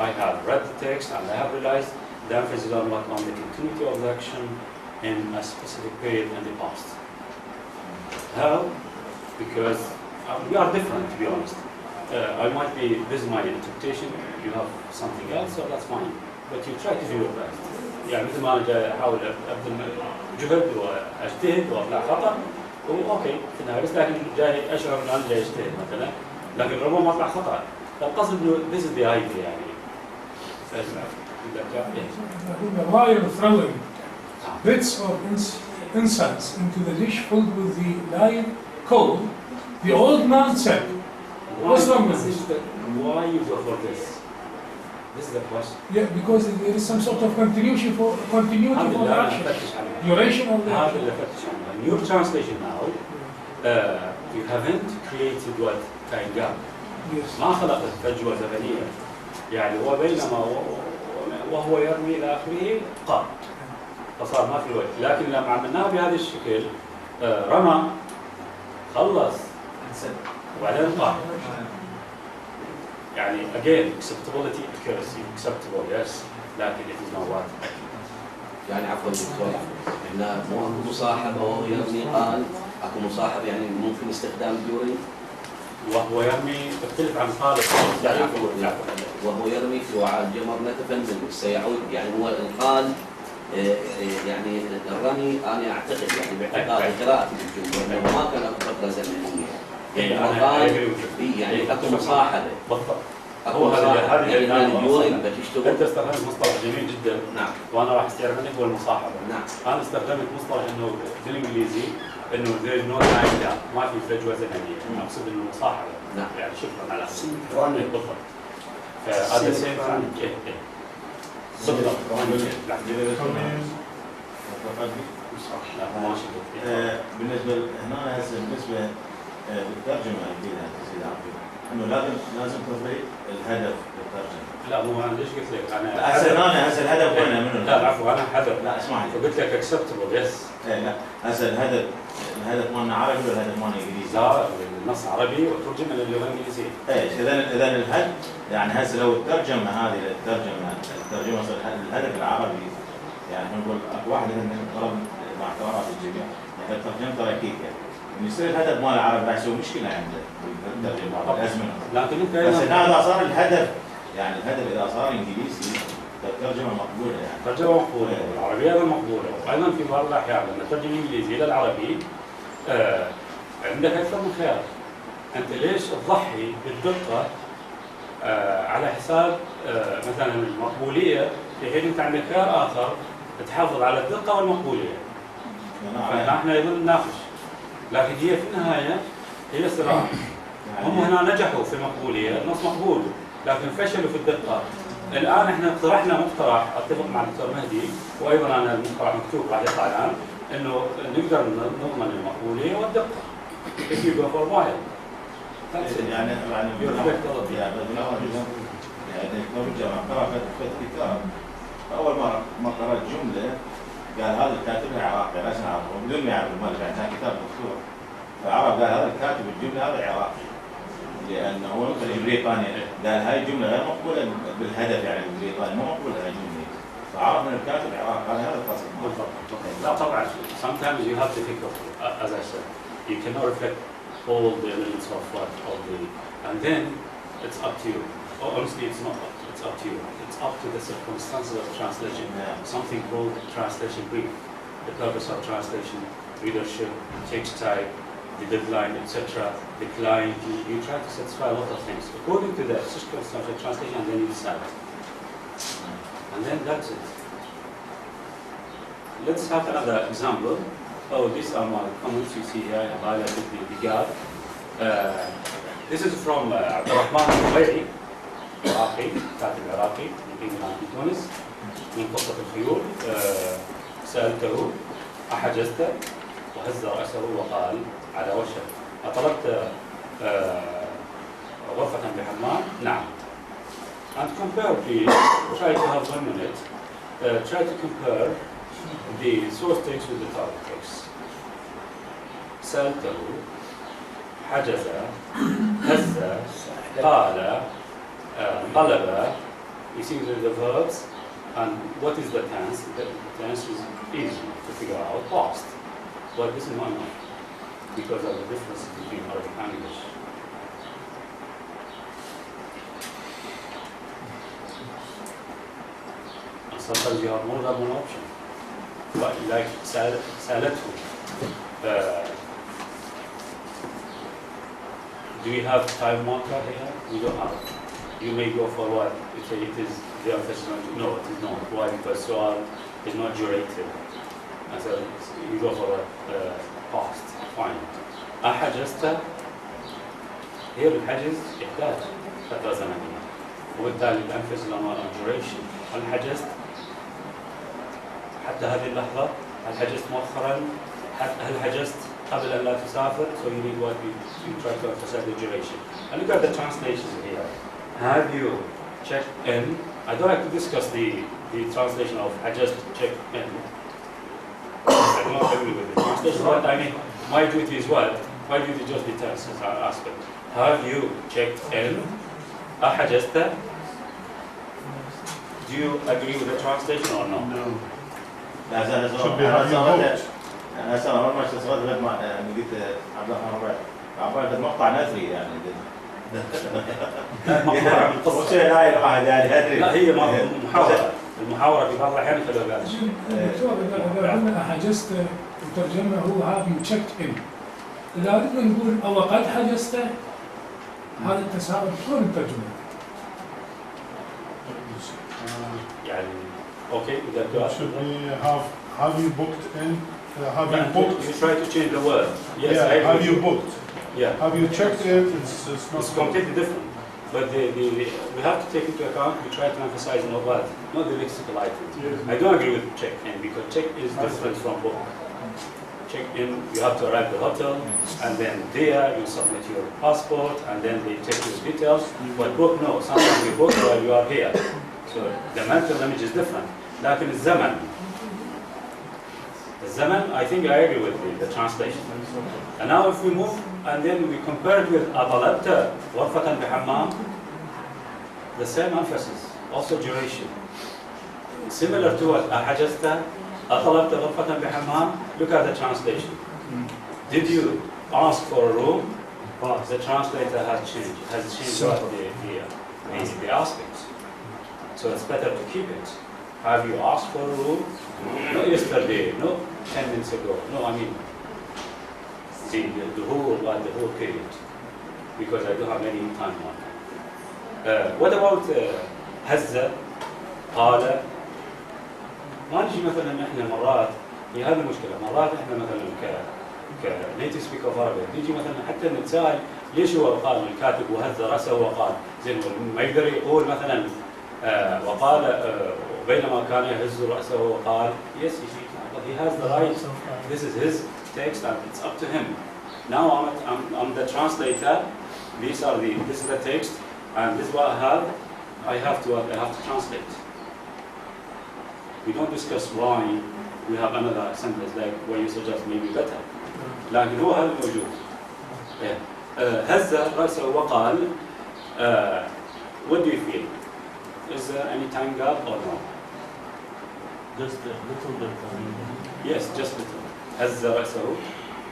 I have read the text and I have realized the emphasis on what on the continuity of the action in a specific period in the past. How? Because we are different, to be honest. I might be, this is my interpretation, you have something else, so that's fine. But you try to do your best. يعني مثل ما أنا جاي أحاول أبذل جهد وأجتهد وأطلع خطأ اوكي في النهايه بس لكن جاي اشعر ان انا جاي اجتهد مثلا لكن ربما اطلع خطا القصد انه this is the idea يعني While you're throwing bits of incense into the dish filled with the live coal, the old man said, what's wrong with this? Why you go for this? This is the question. Yeah, because there is some sort of continuity for the action. Duration of the action. In your translation now, you haven't created what كان قال. ما خلقت فجوة زمنية. يعني هو بينما وهو يرمي إلى آخره قام. فصار ما في وقت، لكن لما عملناه بهذا الشكل رمى خلص وبعدين قام. يعني again acceptability accuracy acceptable yes لكن it is not what. يعني عفوا دكتور احنا مو اكو مصاحبه وهو يرمي قال اكو مصاحبه يعني ممكن استخدام دوري وهو يرمي تختلف عن قال وهو يرمي في وعاء الجمر نتفنن سيعود يعني هو القال يعني الرمي انا اعتقد يعني باعتقاد قراءتي للجمله انه ما كان اكو فتره زمنيه يعني اكو مصاحبه بالضبط هو هذا انت استخدمت مصطلح جميل جدا نعم وانا راح استعير منك هو المصاحبه نعم انا استخدمت مصطلح انه بالانجليزي انه there is no time gap ما في فجوه زمنيه اقصد انه مصاحبه نعم يعني شكرا على بالضبط فهذا سيم بالضبط بالنسبه هنا هسه بالنسبه للترجمه الجديده انه لازم تضيف الهدف للترجمه. لا مو انا ليش قلت لك انا هسه الهدف وين منه؟ لا عفوا انا حذر لا اسمح لي فقلت لك اكسبتبل يس لا هسه الهدف مالنا عربي ولا الهدف مالنا انجليزي؟ لا النص عربي وترجم للغه الانجليزيه. اذا الهدف يعني هسه لو الترجمه هذه الترجمه الهدف العربي يعني نقول اكو واحد من طلب مع اعتبارات الجميع يعني ترجمته ركيكه يصير الهدف مال العرب راح يسوي مشكله عنده بالترجمه الازمنه لكن انت بس هذا صار الهدف يعني الهدف اذا صار انجليزي الترجمه مقبوله يعني الترجمه مقبوله والعربيه ايضا مقبوله وايضا في بعض الاحيان لما تترجم الانجليزي الى العربي عندك اكثر من خيار انت ليش تضحي بالدقه على حساب مثلا المقبوليه في حين انت عندك خيار اخر تحافظ على الدقه والمقبوليه فنحن ايضا نناقش لكن هي في النهايه هي صراع هم هنا نجحوا في المقبوليه النص مقبول لكن فشلوا في الدقه الان احنا اقترحنا مقترح اتفق مع الدكتور مهدي وايضا انا المقترح مكتوب راح يطلع الان انه نقدر نضمن المقبوليه والدقه if you go for a while يعني كتاب اول ما قرأت جمله قال هذا الكاتب العراقي ليس عربي بدون ما يعرف المؤلف يعني كان كتاب مكتوب فعرف قال هذا الكاتب الجمله هذا عراقي لانه هو مترجم بريطاني قال هاي الجمله غير مقبوله بالهدف يعني البريطاني مو مقبوله هاي الجمله فعرف ان الكاتب عراقي هذا القصد لا طبعا sometimes you have to think of as I said you cannot reflect all the elements of what all the and then it's up to you honestly it's not up to it's up to you. It's up to the circumstances of translation. Something called translation brief. The purpose of translation, readership, text type, the deadline, etc. The client. You try to satisfy a lot of things according to the circumstances of translation, and then you decide. And then that's it. Let's have another example. Oh, these are my comments. You see here I have highlighted the gap. This is from Abdurrahman العراقي كاتب عراقي مقيم في تونس من قصة الخيول سألته أحجزت وهز رأسه وقال على وشك أطلبت غرفة بحمام؟ نعم. And compare please, try to have 1 minute, try to compare the source text with the target text. سألته، حجز، هز، قال، طلب. You see the verbs, and what is the tense? The tense is easy to figure out, past. But this is not enough because of the difference between Arabic and English. And sometimes you have more than one option. But like سألته. Do we have time marker here? We don't have. You may go for what? It is the emphasis. No, it is not. Why? Because su'al is not durative. And so you go for past. Fine. أحجزت. Here الحجز يحتاج فترة زمنية. وبالتالي الأنفس on duration. هل حجزت حتى هذه اللحظة؟ هل حجزت مؤخرا؟ هل حجزت قبل أن لا تسافر? So you need what you try to emphasize the duration. And look at the translation here. Have you checked in? I don't like to discuss the translation of حجزت check in. I do not agree with the translation. What I mean, my duty is what? My duty is just the tense aspect. Have you checked in? أحجزت? Do you agree with the translation or no? No. لا زال أنا أصلا أول ما اشتغلت غير ما يعني قلت عبد الرحمن عبارة المقطع نثري يعني. شيء لا الواحد يعني أدري. لا هي محاورة. المحاورة في بعض الأحيان خلوها قالش. دكتور إذا عندنا حجزت الترجمة هو هذا checked in. إذا أردنا نقول أو قد حجزت هذا التساؤل شلون نترجمه؟ يعني أوكي إذا Should we have you booked in? Have you booked? You try to change the word. Yes, Yeah, I agree. have you booked? Yeah. Have you checked in? It's not It's completely different. But we have to take into account, we try to emphasize not the lexical items. Yes. I don't agree with check-in because check-in is different from book. Check-in, you have to arrive at the hotel, and then there you submit your passport, and then they take your details. But book, no, sometimes you book while you are here. So the mental image is different. لكن الزمن, I think I agree with the translation. And now if we move and then we compare it with أطلبت غرفة بحمام, the same emphasis, also duration. Similar to what أحجزت أطلبت غرفة بحمام, look at the translation. Did you ask for a room? The translator has changed what the aspects. So it's better to keep it. Have you asked for a room? Not yesterday, no 10 minutes ago. No, I mean the whole period. Because I don't have any time marker. What about هز قال؟ ما نجي مثلا احنا مرات هي هذه المشكلة، مرات احنا مثلا كنيتيف سبيك اوف عربي نيجي مثلا حتى نتساءل ليش هو قال الكاتب وهز راسه وقال، زين ما يقدر يقول مثلا وقال بينما كان يهز رأسه وقال yes he has the right, this is his text and it's up to him. Now I'm the translator, this is the text and this is what I have to translate. We don't discuss why we have another sentence like where you suggest maybe better. لكن هو هذا الموجود. هز رأسه وقال what do you feel? Is there any time gap or no? Just a little bit. Yes, just little. هز رأسه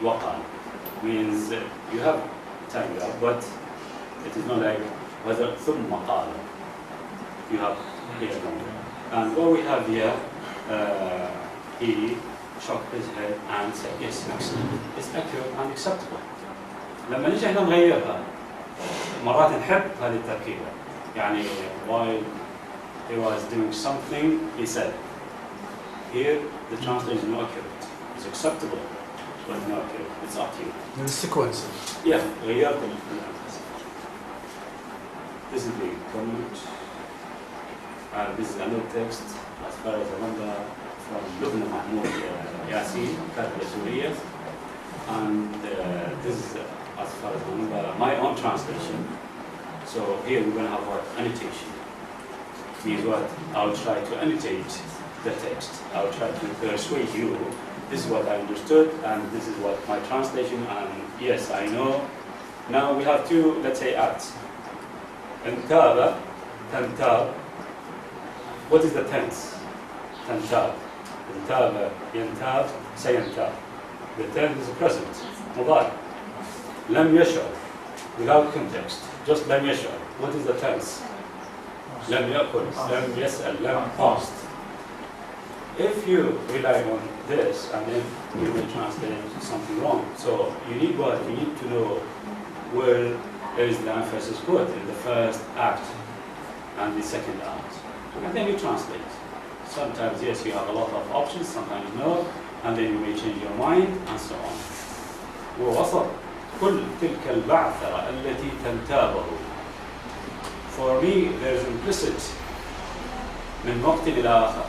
وقال means you have time gap, but it is not like whether ثم قال. You have here longer. And what we have here, he shook his head and said, yes, excellent. It's accurate and acceptable. لما نيجي احنا نغيرها مرات نحب هذه التركيبة. يعني while he was doing something, he said. Here, the translation is not accurate. It's acceptable, but not accurate. It's up to you. The sequence. Yeah, غيرت الأنفس. This is the comment. This is another text, as far as I remember, from Lubna Mahmoud Yasin, كاتبة سورية. And this is as far as I remember, my own translation. So here we're going to have what? Annotation. Means what? I'll try to annotate the text. I'll try to persuade you. This is what I understood, and this is what my translation. And yes, I know. Now we have two, let's say, acts. Intaba, tantab. What is the tense? Tantab. Intaba, yantab, sayantab. The tense is present. Mudari. Lam yash'ur. Without context. Just lam yash'ur. What is the tense? Lam yakul. Lam yas'al. Lam past. If you rely on this, and then you will translate something wrong. So you need what? You need to know where is the emphasis put in the first act and the second act. And then you translate. Sometimes, yes, you have a lot of options, sometimes no, and then you may change your mind, and so on. ووسط كل تلك البعثرة التي تنتابه. For me, there is implicit من وقت إلى آخر.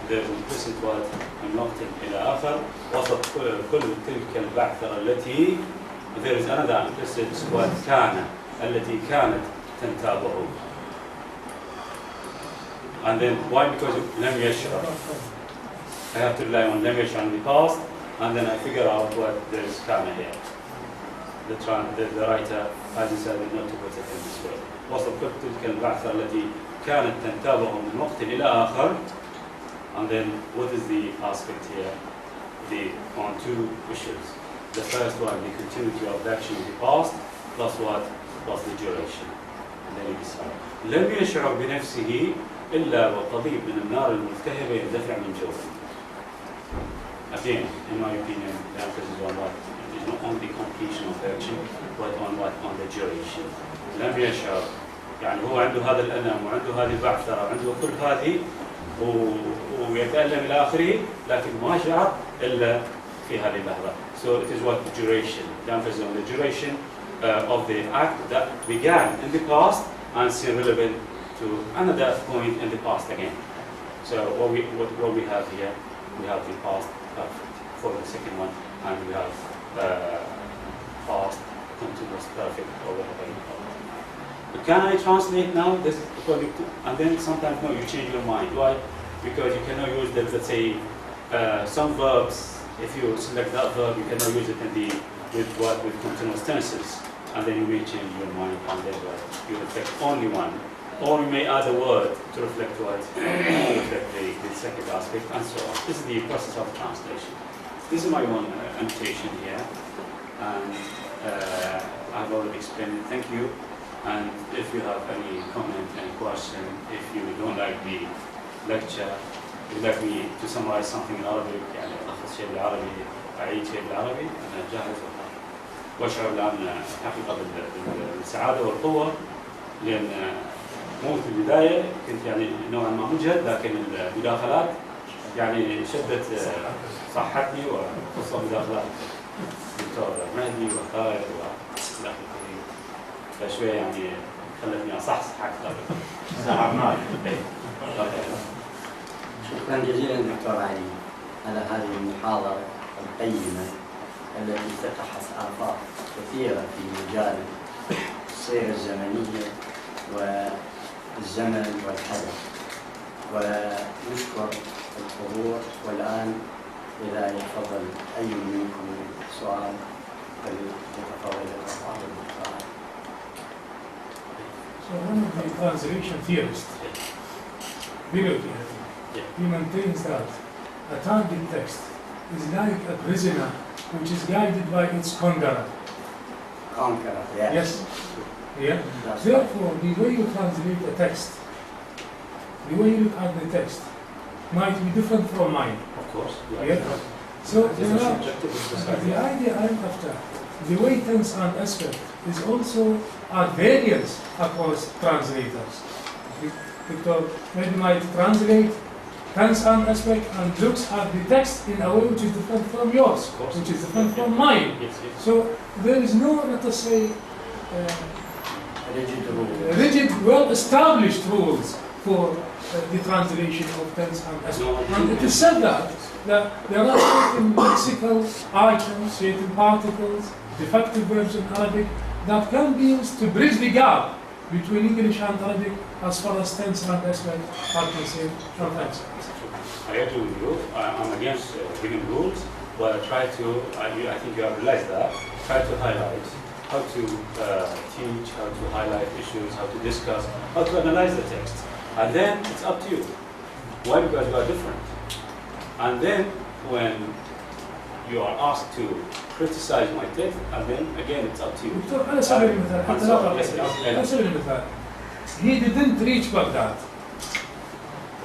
There is implicit what? من وقت إلى آخر. وسط كل تلك البعثرة التي. There is another implicit what? كان. التي كانت تنتابه. And then why? Because لم يشعر. I have to rely on لم يشعر in the past, and then I figure out what there is كان here. The writer has decided not to put it in this way. وسط كل تلك البعثرة التي كانت تنتابه من وقت إلى آخر. And then what is the aspect here? On two issues. The first one, the continuity of the action in the past, plus what? Plus the duration. And then you decide. لم يشعر بنفسه إلا وقضيب من النار الملتهبة يندفع من جوفه. Again, in my opinion, the emphasis on what? It is not only completion of the action, but on what? On the duration. لم يشعر. يعني هو عنده هذا الألم وعنده هذه البعثرة وعنده كل هذه ويتألم إلى آخره، لكن ما شعر إلا في هذه اللحظة. So it is what? Duration. The emphasis on the duration of the act that began in the past and still relevant to another point in the past again. So what we have here, we have the past perfect for the second one, and we have past continuous perfect or whatever you call it. But can I translate now this according to, and then sometimes no, you change your mind. Why? Because you cannot use the, let's say, some verbs. If you select that verb, you cannot use it in the with continuous tenses, and then you may change your mind, and then you reflect only one, or you may add a word to reflect what, to reflect the second aspect, and so on. This is the process of translation. This is my one annotation here, and I've already explained it. Thank you. And if you have any comment, any question, if you don't like the lecture, you'd like me to summarize something in Arabic, يعني ألخص شيء بالعربي، أعيد شيء بالعربي، أنا جاهز وأشعر الآن حقيقة بالسعادة والقوة، لأن مو في البداية كنت يعني نوعا ما مجهد، لكن المداخلات يعني شدت صحتني، وخصوصا مداخلات الدكتور مهدي وآذار وإلى فشوية يعني خلتني أصحصح أكثر. ساعة شكرا جزيلا دكتور علي على هذه المحاضرة القيمة التي فتحت آفاق كثيرة في مجال السيرة الزمنية والزمن والحدث، ونشكر الحضور. والآن إذا يتفضل أي منكم سؤال فليتفضل الأفضل الدكتور. So one of the translation theorists, he maintains that a target text is like a prisoner which is guided by its conqueror. Conqueror, yes. Yes. Yeah. Therefore, the way you translate a text, the way you look at the text, might be different from mine. Of course. Yeah. So the idea I'm after, the way tense and aspect is also at variance across translators. Victor maybe might translate tense and aspect and looks at the text in a way which is different from yours, which is different from mine. So there is no, let us say, rigid, well-established rules for the translation of tense and aspect. And it is said that there are certain lexical items, certain particles, defective verbs in Arabic that can be used to bridge the gap between English and Arabic as far as tense and aspect are concerned. I agree with you. I'm against giving rules, but I try to, I think you have realized that, try to highlight how to teach, how to highlight issues, how to discuss, how to analyze the text. And then it's up to you. Why? Because you are different. And then when you are asked to criticize my text, and then again it's up to you. دكتور على سبيل المثال حتى لا على سبيل المثال he didn't reach Baghdad.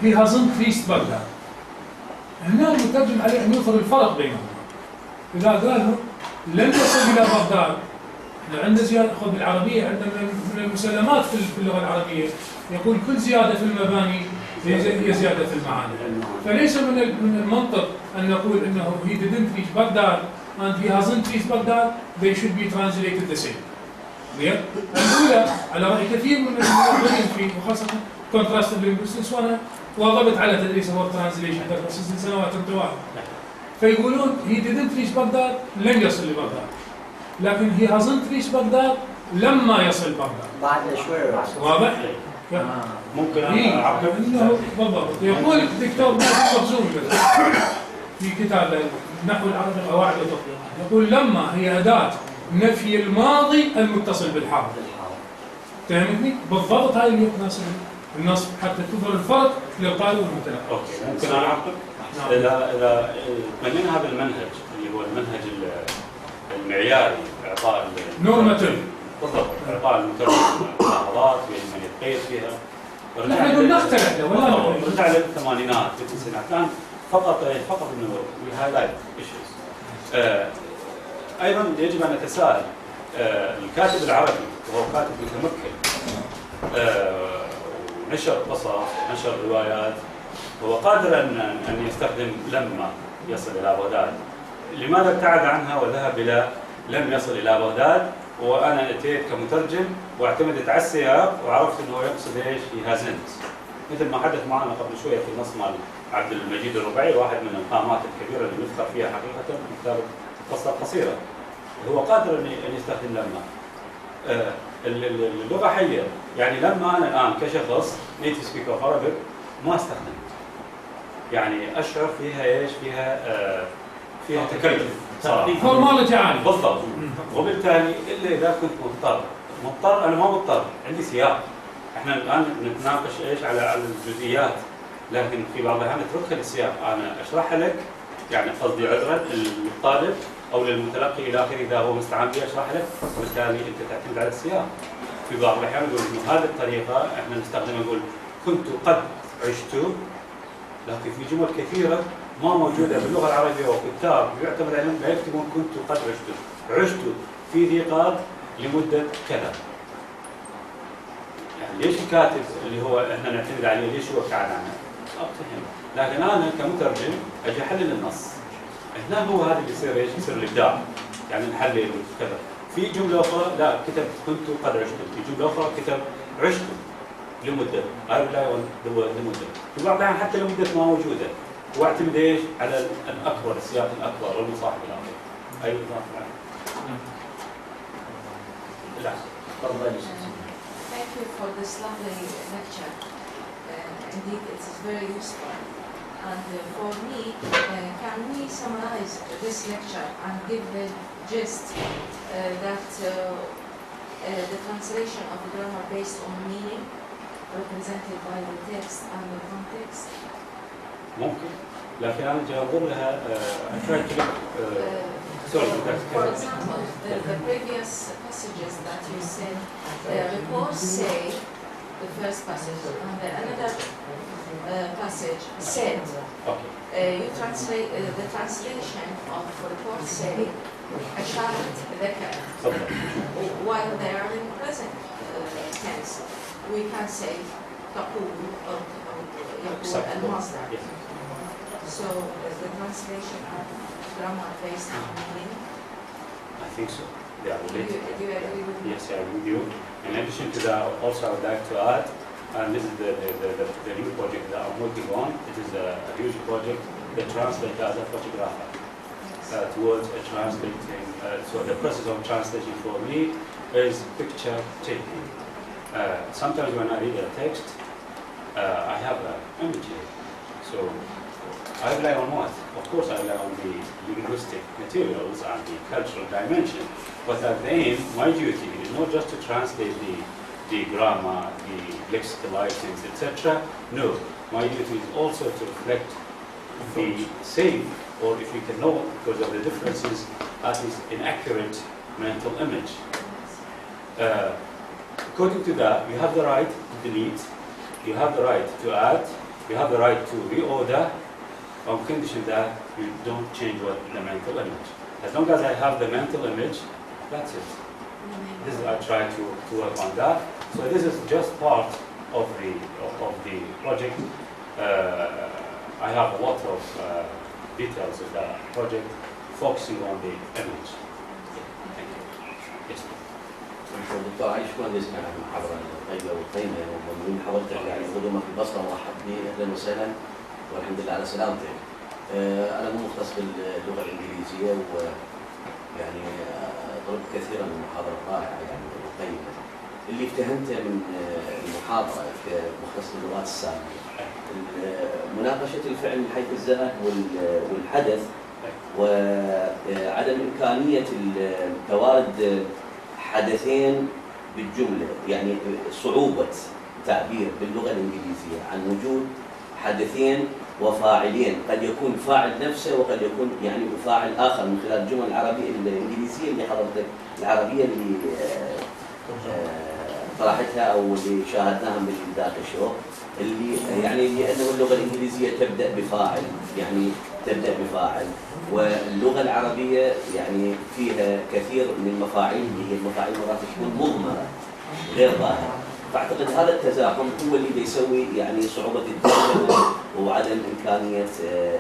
He hasn't reached Baghdad. هنا المترجم عليه أن يظهر الفرق بينهما. إذا قال له لن يصل إلى بغداد، عند زيادة خذ بالعربية عندنا من المسلمات في اللغة العربية يقول كل زيادة في المباني هي زيادة في المعاني. فليس من المنطق أن نقول إنه he didn't reach Baghdad and he hasn't reached Baghdad, they should be translated the same. الأولى على رأي كثير من المؤرخين في وخاصة contrastive linguistics، وأنا واظبت على تدريس هو الترانزليشن تقريبا 6 سنوات متواصلة. فيقولون he didn't reach Baghdad لن يصل لبغداد، لكن he hasn't reached Baghdad لما يصل بغداد. بعد شوي واضح؟ ممكن أعقب انه بالضبط يقول الدكتور مخزوم في كتاب نحو العربي قواعد وتطبيقات، يقول لما هي أداة نفي الماضي المتصل بالحاضر. فهمتني؟ بالضبط هاي اللي يتناسب النص حتى تظهر الفرق للقارئ والمتلقي. اوكي، ممكن انا اعقب؟ اذا تبنينا هذا المنهج اللي هو المنهج المعياري اعطاء نورماتيف بالضبط، اعطاء المترجم ملاحظات من يتقيد فيها. نحن نقول نخترع ولا نرجع للثمانينات للتسعينات، كان فقط انه وي هايلايت ايشوز. ايضا يجب ان نتساءل الكاتب العربي وهو كاتب متمكن نشر قصص، نشر روايات، هو قادر ان يستخدم لما يصل الى بغداد. لماذا ابتعد عنها وذهب الى لم يصل الى بغداد؟ وانا اتيت كمترجم واعتمدت على السياق وعرفت انه يقصد ايش؟ هي هازنت. مثل ما حدث معنا قبل شويه في النص مال عبد المجيد الربعي، واحد من القامات الكبيره اللي نذكر فيها حقيقه كتابه قصه قصيره. هو قادر ان يستخدم لما. اللغه حيه، يعني لما انا الان كشخص نيتيف سبيكر اوف عربي ما استخدم، يعني اشعر فيها ايش؟ فيها تكلف فورماليتي عالي بالضبط. وبالتالي الا اذا كنت مضطر انا ما مضطر، عندي سياق. احنا الان نتناقش ايش على الجزئيات، لكن في بعض الاحيان اتركها للسياق، انا اشرحها لك، يعني قصدي عذرا للطالب او للمتلقي الى اخره اذا هو مستعان بها اشرح لك، وبالتالي انت تعتمد على السياق. في بعض الاحيان نقول انه هذه الطريقه احنا نستخدمها، نقول كنت قد عشت، لكن في جمل كثيره ما موجوده باللغه العربيه وكتاب يعتمد عليهم لا يكتبون كنت قد عشت في ذي قاد لمده كذا. يعني ليش الكاتب اللي هو احنا نعتمد عليه ليش هو ابتعد عنه؟ ابتهم. لكن انا كمترجم اجي احلل النص. هنا هو هذا اللي يصير ايش؟ يصير الابداع. يعني نحلل كذا. في جمله اخرى لا كتب كنت قد عشت، في جمله اخرى كتب عشت لمده، هذا لا لمده. في بعض الاحيان حتى لمده ما موجوده. واعتمد ايش؟ على الاكبر، السياق الاكبر والمصاحب الاخر. اي اضافه. لا تفضلي. Thank you for this lovely lecture. Indeed, it is very useful. And for me, can we summarize this lecture and give the gist that the translation of the grammar based on meaning represented by the text and the context? ممكن، لكن أنا جاي أنظر لها For example, the previous passages that you said, reports say the first passage, and the another passage said. You translate the translation of report say أشارت ذكر. While they are in present tense, we can say تقول أو يقول المصدر. So the translation of grammar based on meaning? I think so. They are related. Do you agree with me? Yes, I agree with you. In addition to that, also I would like to add, and this is the new project that I'm working on. It is a huge project that translates as a photographer. Yes. towards translating. So the process of translation for me is picture taking. Sometimes when I read a text, I have an image here. So I rely on what? Of course I rely on the linguistic materials and the cultural dimension. But at the end, my duty is not just to translate the grammar, the lexical items, etc. No, my duty is also to reflect the same, or if you can know, because of the differences, at least inaccurate mental image. According to that, you have the right to delete, you have the right to add, you have the right to reorder, on condition that you don't change the mental image. As long as I have the mental image, that's it. This is, I try to work on that. So this is just part of the project. I have a lot of details of that project focusing on the image. Thank you. Yes. الدكتور علي شكرا جزيلا على المحاضرة الطيبة والقيمة ومن حضرتك يعني قدومك البصرة مرحب بي أهلا وسهلا والحمد لله على سلامتك. أنا مو مختص باللغة الإنجليزية ويعني طلبت كثيرا من المحاضرة الرائعة يعني والقيمة. اللي افتهمته من المحاضرة كمختص باللغات السامية مناقشة الفعل من حيث الزمن والحدث وعدم إمكانية توارد حدثين بالجملة، يعني صعوبة تعبير باللغة الإنجليزية عن وجود حدثين وفاعلين، قد يكون فاعل نفسه وقد يكون يعني فاعل آخر من خلال الجمل العربية الإنجليزية اللي حضرتك العربية اللي طرحتها أو اللي شاهدناها من ذاك الشو اللي يعني لأنه اللغة الإنجليزية تبدأ بفاعل، يعني تبدأ بفاعل، واللغة العربية يعني فيها كثير من المفاعيل اللي هي المفاعيل مرات تكون مضمرة غير ظاهرة، فأعتقد هذا التزاحم هو اللي بيسوي يعني صعوبة الترجمة وعدم إمكانية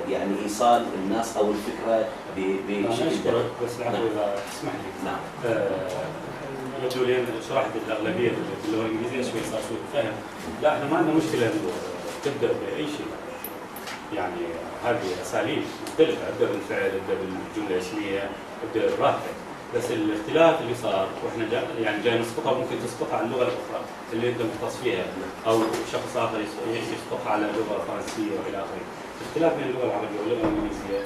يعني إيصال الناس أو الفكرة بشكل. أشكرك بس إذا تسمح لي. نعم. يبدو لي شرحت الأغلبية باللغة الإنجليزية شوي صار سوء فهم. لا احنا ما عندنا مشكلة تبدأ بأي شيء. يعني هذه أساليب مختلفة، ابدأ بالفعل، ابدأ بالجملة الاسمية، ابدأ براحتك. بس الاختلاف اللي صار واحنا يعني جاي نسقطها ممكن تسقطها على اللغة الأخرى اللي أنت مختص فيها، أو شخص آخر يسقطها على اللغة الفرنسية وإلى آخره. الاختلاف بين اللغة العربية واللغة الإنجليزية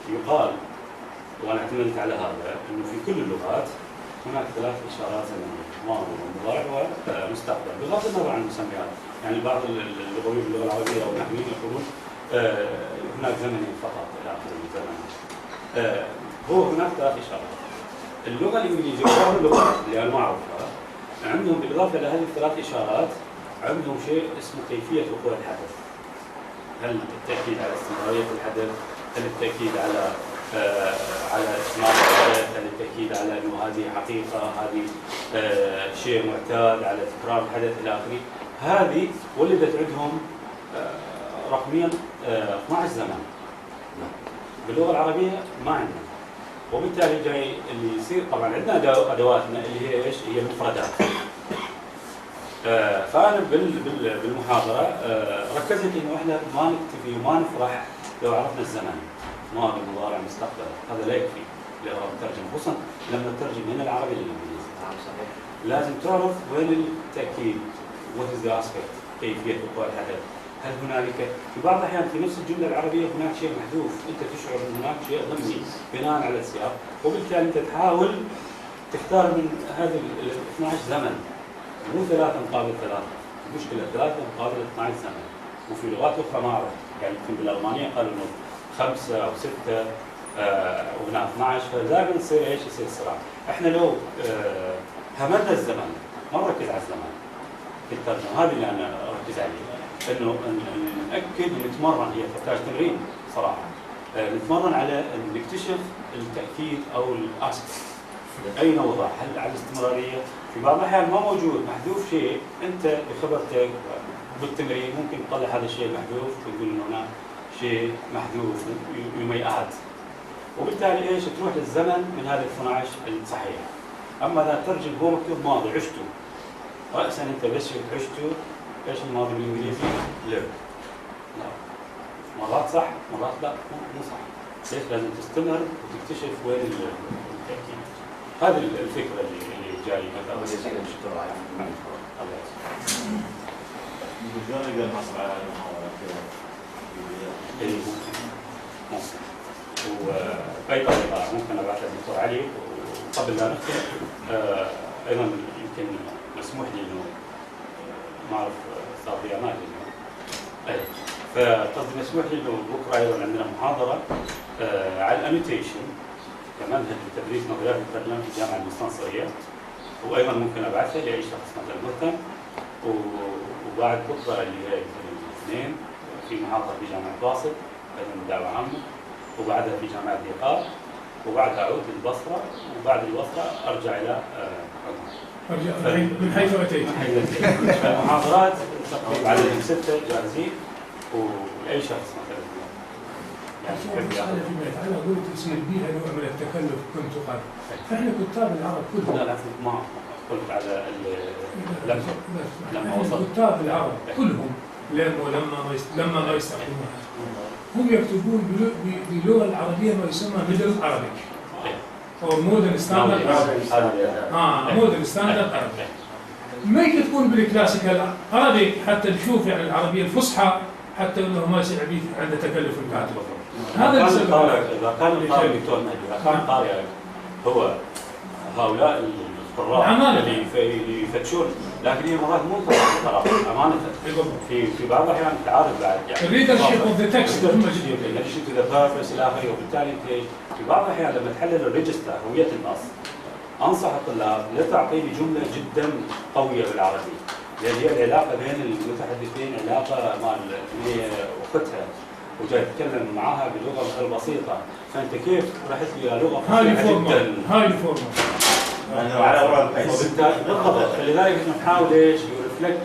يقال، وأنا اعتمدت على هذا، إنه في كل اللغات هناك ثلاث إشارات زمنية، ماضي ومضارع ومستقبل، بغض النظر عن المسميات. يعني بعض اللغويين باللغة العربية أو النحويين يقولون هناك زمني فقط إلى آخر الزمن. هو هناك ثلاث إشارات. اللغة الإنجليزية وغير اللغات اللي أنا ما أعرفها عندهم بالإضافة إلى هذه الثلاث إشارات عندهم شيء اسمه كيفية وقوع الحدث. هل التأكيد على استمرارية الحدث؟ هل التأكيد على إتمام الحدث؟ هل التأكيد على أنه هذه حقيقة، هذه شيء معتاد، على تكرار الحدث إلى آخره؟ هذه ولدت عندهم رقميا 12 زمن. باللغة العربية ما عندنا، وبالتالي جاي اللي يصير طبعا عندنا أدواتنا اللي هي إيش؟ هي المفردات. فأنا بالمحاضرة ركزت إنه إحنا ما نكتفي وما نفرح لو عرفنا الزمن، ماضي مضارع مستقبل، هذا لا يكفي لإعراب الترجمة، خصوصا لما نترجم من العربي للإنجليزي. لازم تعرف وين التأكيد، what is the aspect، كيفية وقوع الحدث. هل هنالك في بعض الأحيان في نفس الجملة العربية هناك شيء محذوف، أنت تشعر أن هناك شيء ضمني بناء على السياق، وبالتالي أنت تحاول تختار من هذه ال 12 زمن، مو 3 مقابل 3، المشكلة 3 مقابل 12 زمن. وفي لغات أخرى ما أعرف، يعني يمكن بالألمانية قالوا إنه 5 أو 6 وهنا 12، فدائما يصير إيش؟ يصير صراع. إحنا لو هملنا الزمن ما نركز على الزمن في الترجمة، هذه اللي أنا أركز عليه، إنه نأكد ونتمرن، هي تحتاج تمرين صراحة، نتمرن على أن نكتشف التأكيد أو الأسك أين وضع، هل على الاستمرارية؟ في بعض الأحيان ما موجود، محذوف شيء، أنت بخبرتك بالتمرين ممكن تطلع هذا الشيء محذوف وتقول إنه هنا شيء محذوف يميعاد، وبالتالي إيش؟ تروح للزمن من هذا 12 الصحيح. أما إذا ترجم هو مكتوب ماضي عشته، رأسا أنت بس عشته، إيش الماضي بالإنجليزي؟ live. لا، مرات صح، مرات لا، مو صح. ليش لازم تستمر وتكتشف وين التأكيد. هذه الفكرة اللي جاي مثلا. جزيلا الدكتور على الله يسلمك. شلون نقدر نحصل على المحاضرة؟ وبأي طريقة ممكن أبعث للدكتور علي، وقبل لا نختم أيضا يمكن مسموح لي إنه ما أعرف صار لي أمان فقصدي مسموح لي إنه بكرة أيضا عندنا محاضرة على الأنوتيشن كمنهج لتدريس نظريات الترجمة في الجامعة المستنصرية، وأيضا ممكن أبعثها لأي شخص مثلا مهتم. وبعد بكرة اللي هي الاثنين في محاضرة في جامعة واسط أيضا دعوة عامة، وبعدها في جامعة الدكتور، وبعدها أعود للبصرة، وبعد البصرة أرجع إلى أرجع من حيث أتيت. المحاضرات تقريبا عددهم 6 جاهزين، وأي شخص مثلا يعني أنا قلت يصير بيها نوع من التكلف كنت قال، فإحنا كتاب العرب كلهم. لا ما قلت على لما وصلت كتاب العرب كلهم لما ما يستخدمونها هم يكتبون باللغة العربية ما يسمى ميدل عربيك أو مودرن ستاندرد عربي. مودرن ستاندرد عربي. ما يكتبون بالكلاسيكال عربي حتى نشوف يعني العربية الفصحى حتى انه ما يصير عنده تكلف الكاتب. هذا إذا كان القارئ دكتور مهدي، إذا كان القارئ هو هؤلاء القراء اللي يفتشون، لكن هي مرات مو قراءة أمانة. في بعض الأحيان تعارض بعد يعني. الريدرشيب اوف ذا تكست مهمة جدا. الريدرشيب تو ذا بيربس إلى آخره، وبالتالي في بعض الأحيان لما تحلل الريجستر هوية النص أنصح الطلاب لا تعطيني جملة جدا قوية بالعربي، لأن هي العلاقة بين المتحدثين علاقة مال هي أختها وجاي تتكلم معها بلغة مثل بسيطة، فأنت كيف رحت لي لغة فصيحة جدا؟ هاي الفورمة. وبالتالي بالضبط، فلذلك نحاول ايش؟ يرفلكت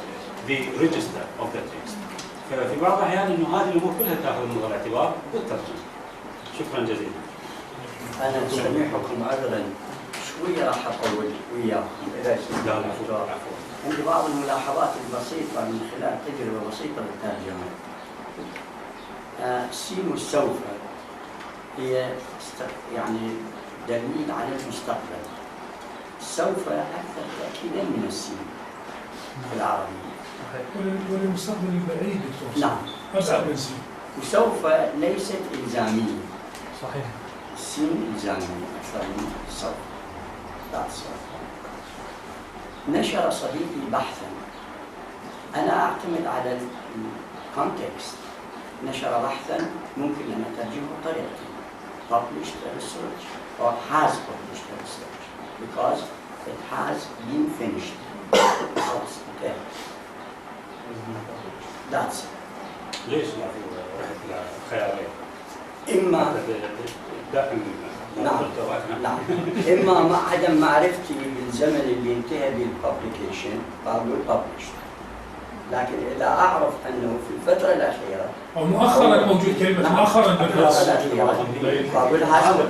ذا ريجستر اوف ذا تكست. ففي بعض الأحيان إنه هذه الأمور كلها تأخذ من الاعتبار والترجمة. شكرا جزيلا. أنا أسامحكم عذرا شوية راح أطول وياكم إذا سمحتوا. عندي بعض الملاحظات البسيطة من خلال تجربة بسيطة بالترجمة. السين والسوف هي يعني دليل على المستقبل. سوف أكثر تأكيدا من السين في العربية. وللمستقبل البعيد دكتور. نعم. أبعد من السين. وسوف ليست إلزامية. صحيح. السين إلزامية أكثر من السوف. نشر صديقي بحثا، أنا أعتمد على الكونتكست. نشر بحثا ممكن أن أترجمه بطريقتين: published research or has published research because it has been finished. That's it. ليش يعني رحت للخيالين؟ إما نعم إما مع عدم معرفتي بالزمن اللي انتهى بالببليكيشن قالوا published، لكن إذا أعرف أنه في الفترة الأخيرة أو مؤخرا موجود كلمة مؤخرا بالنص قابل حسب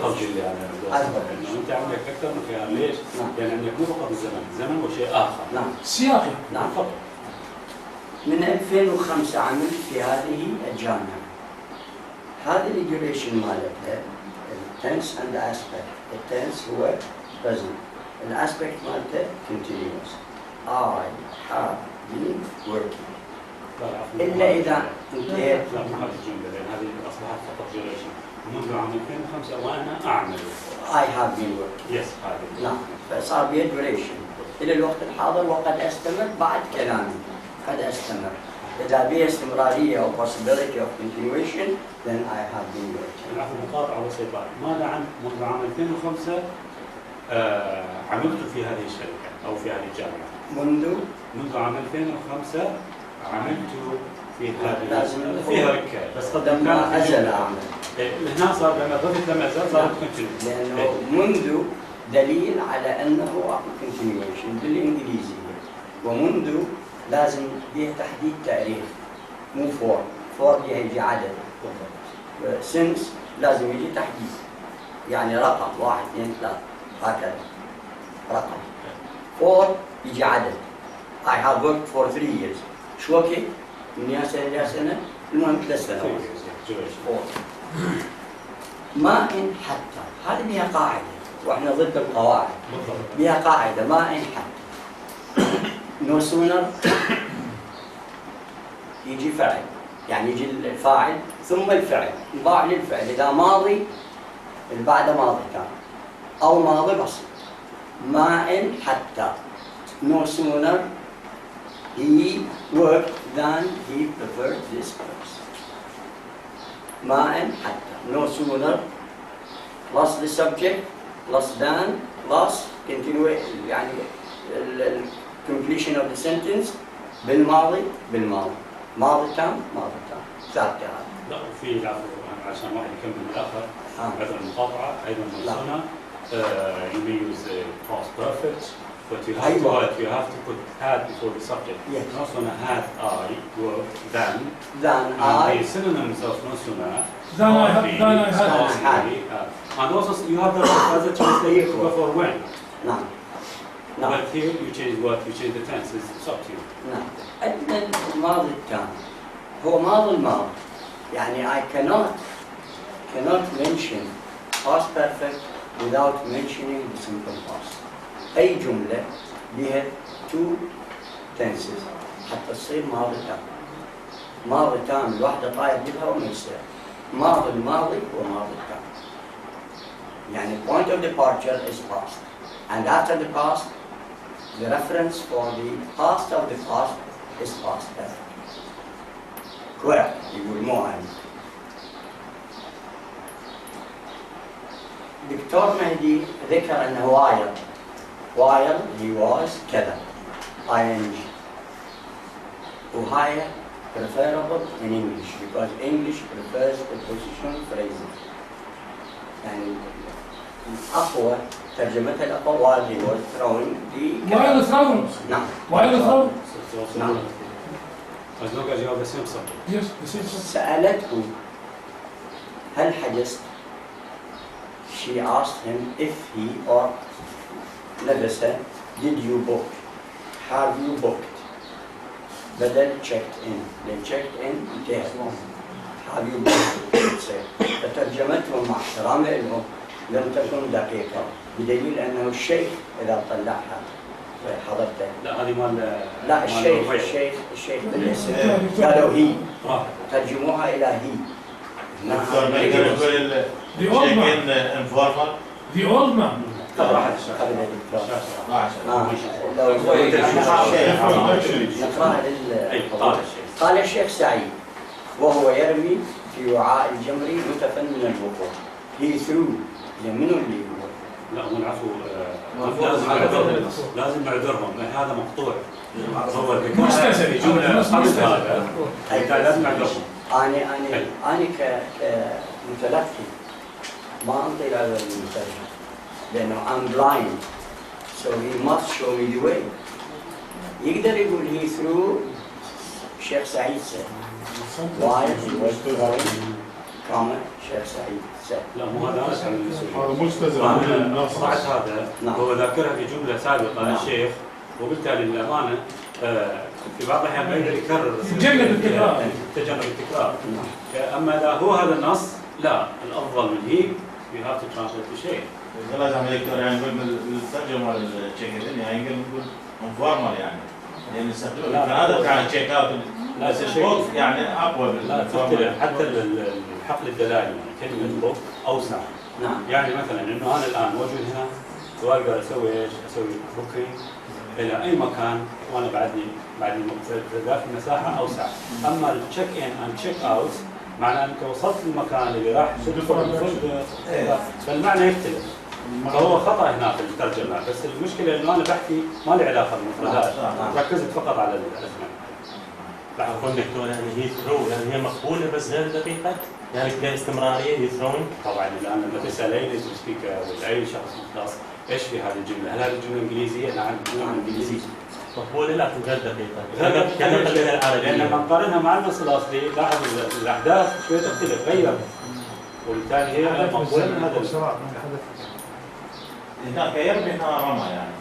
أنت عندك أكثر من خيال. ليش؟ لأن عندك مو فقط الزمن وشيء آخر. نعم. سياقي. نعم. من 2005 عملت في هذه الجامعة. هذه الديوريشن مالتها التنس and aspect. التنس هو present. الاسبكت مالته continuous. I have been working. إلا إذا انتهيت. لا مو هذه الجملة، لأن هذه أصبحت فقط duration. منذ عام 2005 وأنا أعمل. I have been working. Yes هذه. نعم. فصار بها duration. إلى الوقت الحاضر وقد أستمر بعد كلامي. قد أستمر. إذا بها استمرارية أو possibility of continuation then I have been working. العفو مقاطعة بسيطة. ماذا عن منذ عام 2005 عملت في هذه الشركة أو في هذه الجامعة؟ منذ عام 2005 عملت في هذه فيها ركاب بس قد لما أزل أعمل. هنا صار لما ضفت لما أزل صارت continuous. لأنه منذ دليل على أنه continuation بالإنجليزية، ومنذ لازم بيه تحديد تاريخ مو فور بيه يجي عدد. since لازم يجي تحديد يعني رقم 1 2 3 هكذا رقم. for يجي عدد. I have worked for 3 years. شو وقت؟ من سنة إلى سنة، المهم 3 سنوات. ما إن حتى، هذه بها قاعدة وإحنا ضد القواعد. بها قاعدة ما إن حتى. no sooner يجي فعل، يعني يجي الفاعل ثم الفعل يضاع للفعل. إذا ماضي اللي بعده ماضي كان أو ماضي بسيط. ما إن حتى no sooner he worked than he preferred this course. ما إن حتى no sooner plus the subject plus than plus continue يعني completion of the sentence بالماضي ماضي تام ثابتة هذا. لا وفي عشان واحد يكمل الآخر بعد المقاطعة أيضا هنا you may use past perfect but you have to put had before the subject. Yes. No sooner had I worked than I. The synonyms of no sooner Than I had. And also you have the as a translation before when. No. But here you change what? You change the tense. It's up to you. نعم. عندنا الماضي التام هو ماضي الماضي. يعني I cannot mention past perfect without mentioning the simple past. أي جملة بها two tenses حتى تصير ماضي تام. ماضي تام الواحدة طاير بها وما يصير. ماضي الماضي وماضي التام. يعني point of departure is past. And after the past, the reference for the past of the past is past perfect. Where يقول مو عن الدكتور مهدي ذكر أنه while he was كذا ing وهاي preferable in English because English prefers prepositional phrases. يعني الأقوى ترجمتها الأقوى while he was throwing the while throwing. نعم while throwing. نعم. As long as you have the same subject. Yes, the same subject. سألته هل حجزت؟ She asked him if he or never said did you book? Have you booked? بدل checked in. لأن checked in انتهت. Have you booked? فترجمتهم مع احترامي لهم لم تكن دقيقة بدليل أنه الشيخ إذا طلعها حضرته. لا هذه مال. لا الشيخ بالاسم قالوا هي ترجموها إلى هي. دكتور ما يقدر يقول check-in informal. The old man. نقراها قال الشيخ سعيد وهو يرمي في وعاء الجمري متفنن الوقوع. He threw منو اللي هو؟ لا هو العفو لازم نعذرهم لأن هذا مقطوع. هو مستسري جملة قبل هذا لازم نعذرهم. أنا كمتلقي ما أنطي على المترجم لأنه I'm blind so he must show me the way. يقدر يقول he threw الشيخ سعيد said while he was throwing comma الشيخ سعيد said. لا مو هذا هذا مستزر صنعت هذا هو ذاكرها في جملة سابقة الشيخ وبالتالي للأمانة في بعض الأحيان ما يقدر يكرر تجنب التكرار. أما إذا هو هذا النص لا الأفضل من هي you have to translate the شيء. لازم دكتور يعني نقول من الترجمة للتشيك يعني نقول انفورمال يعني نستخدمه هذا كان تشيك اوت يعني أقوى بالانفورمال. حتى الحقل الدلالي يعني كلمة بوك أوسع. نعم. يعني مثلا إنه أنا الآن موجود هنا سؤال قال أسوي إيش؟ أسوي بوكينج إلى أي مكان وأنا بعد ذات مساحة أوسع. أما التشيك إن and تشيك أوت معناه أنك وصلت المكان اللي راح تدخل الفندق فالمعنى يختلف. فهو خطأ هنا في الترجمة بس المشكلة إنه أنا بحكي ما لي علاقة بالمفردات ركزت فقط على الأسماء. عفوا دكتور يعني هي ثرو يعني هي مقبولة بس غير دقيقة يعني كاستمرارية هي ثرون. طبعا الآن لما تسأل أي نيتيف سبيكر ولا أي شخص مختص إيش في هذه الجملة؟ هل هذه الجملة إنجليزية؟ نعم إنجليزية. مقبولة لكن غير دقيقة. كان خلينا العربية. لأن لما نقارنها مع النص الأصلي لاحظ الأحداث شوية تختلف غير وبالتالي هي مقبولة من هذا الحدث. هناك يرمي هنا رمى يعني.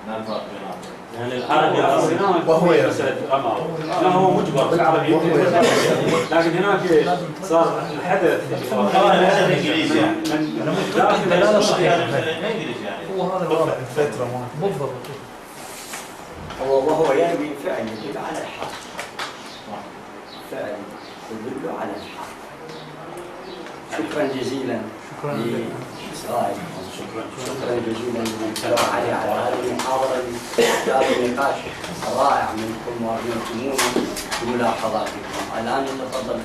ما الفرق بيناتهم؟ يعني العربي اصلا وهو يعني. مسألة أمر لا هو مجبر بالعربي لكن هناك صار الحدث انجليزي يعني من داخل صحيح انجليزي يعني هو هذا الوضع الفترة بالضبط. وهو ينبي فعل يدل على الحق. فعل يدل على الحق. شكرا جزيلا لإسرائيل. شكرا جزيلا لمن تابع علي على هذه المحاضرة هذا النقاش الرائع منكم ومنكم بملاحظاتكم. الآن نتفضل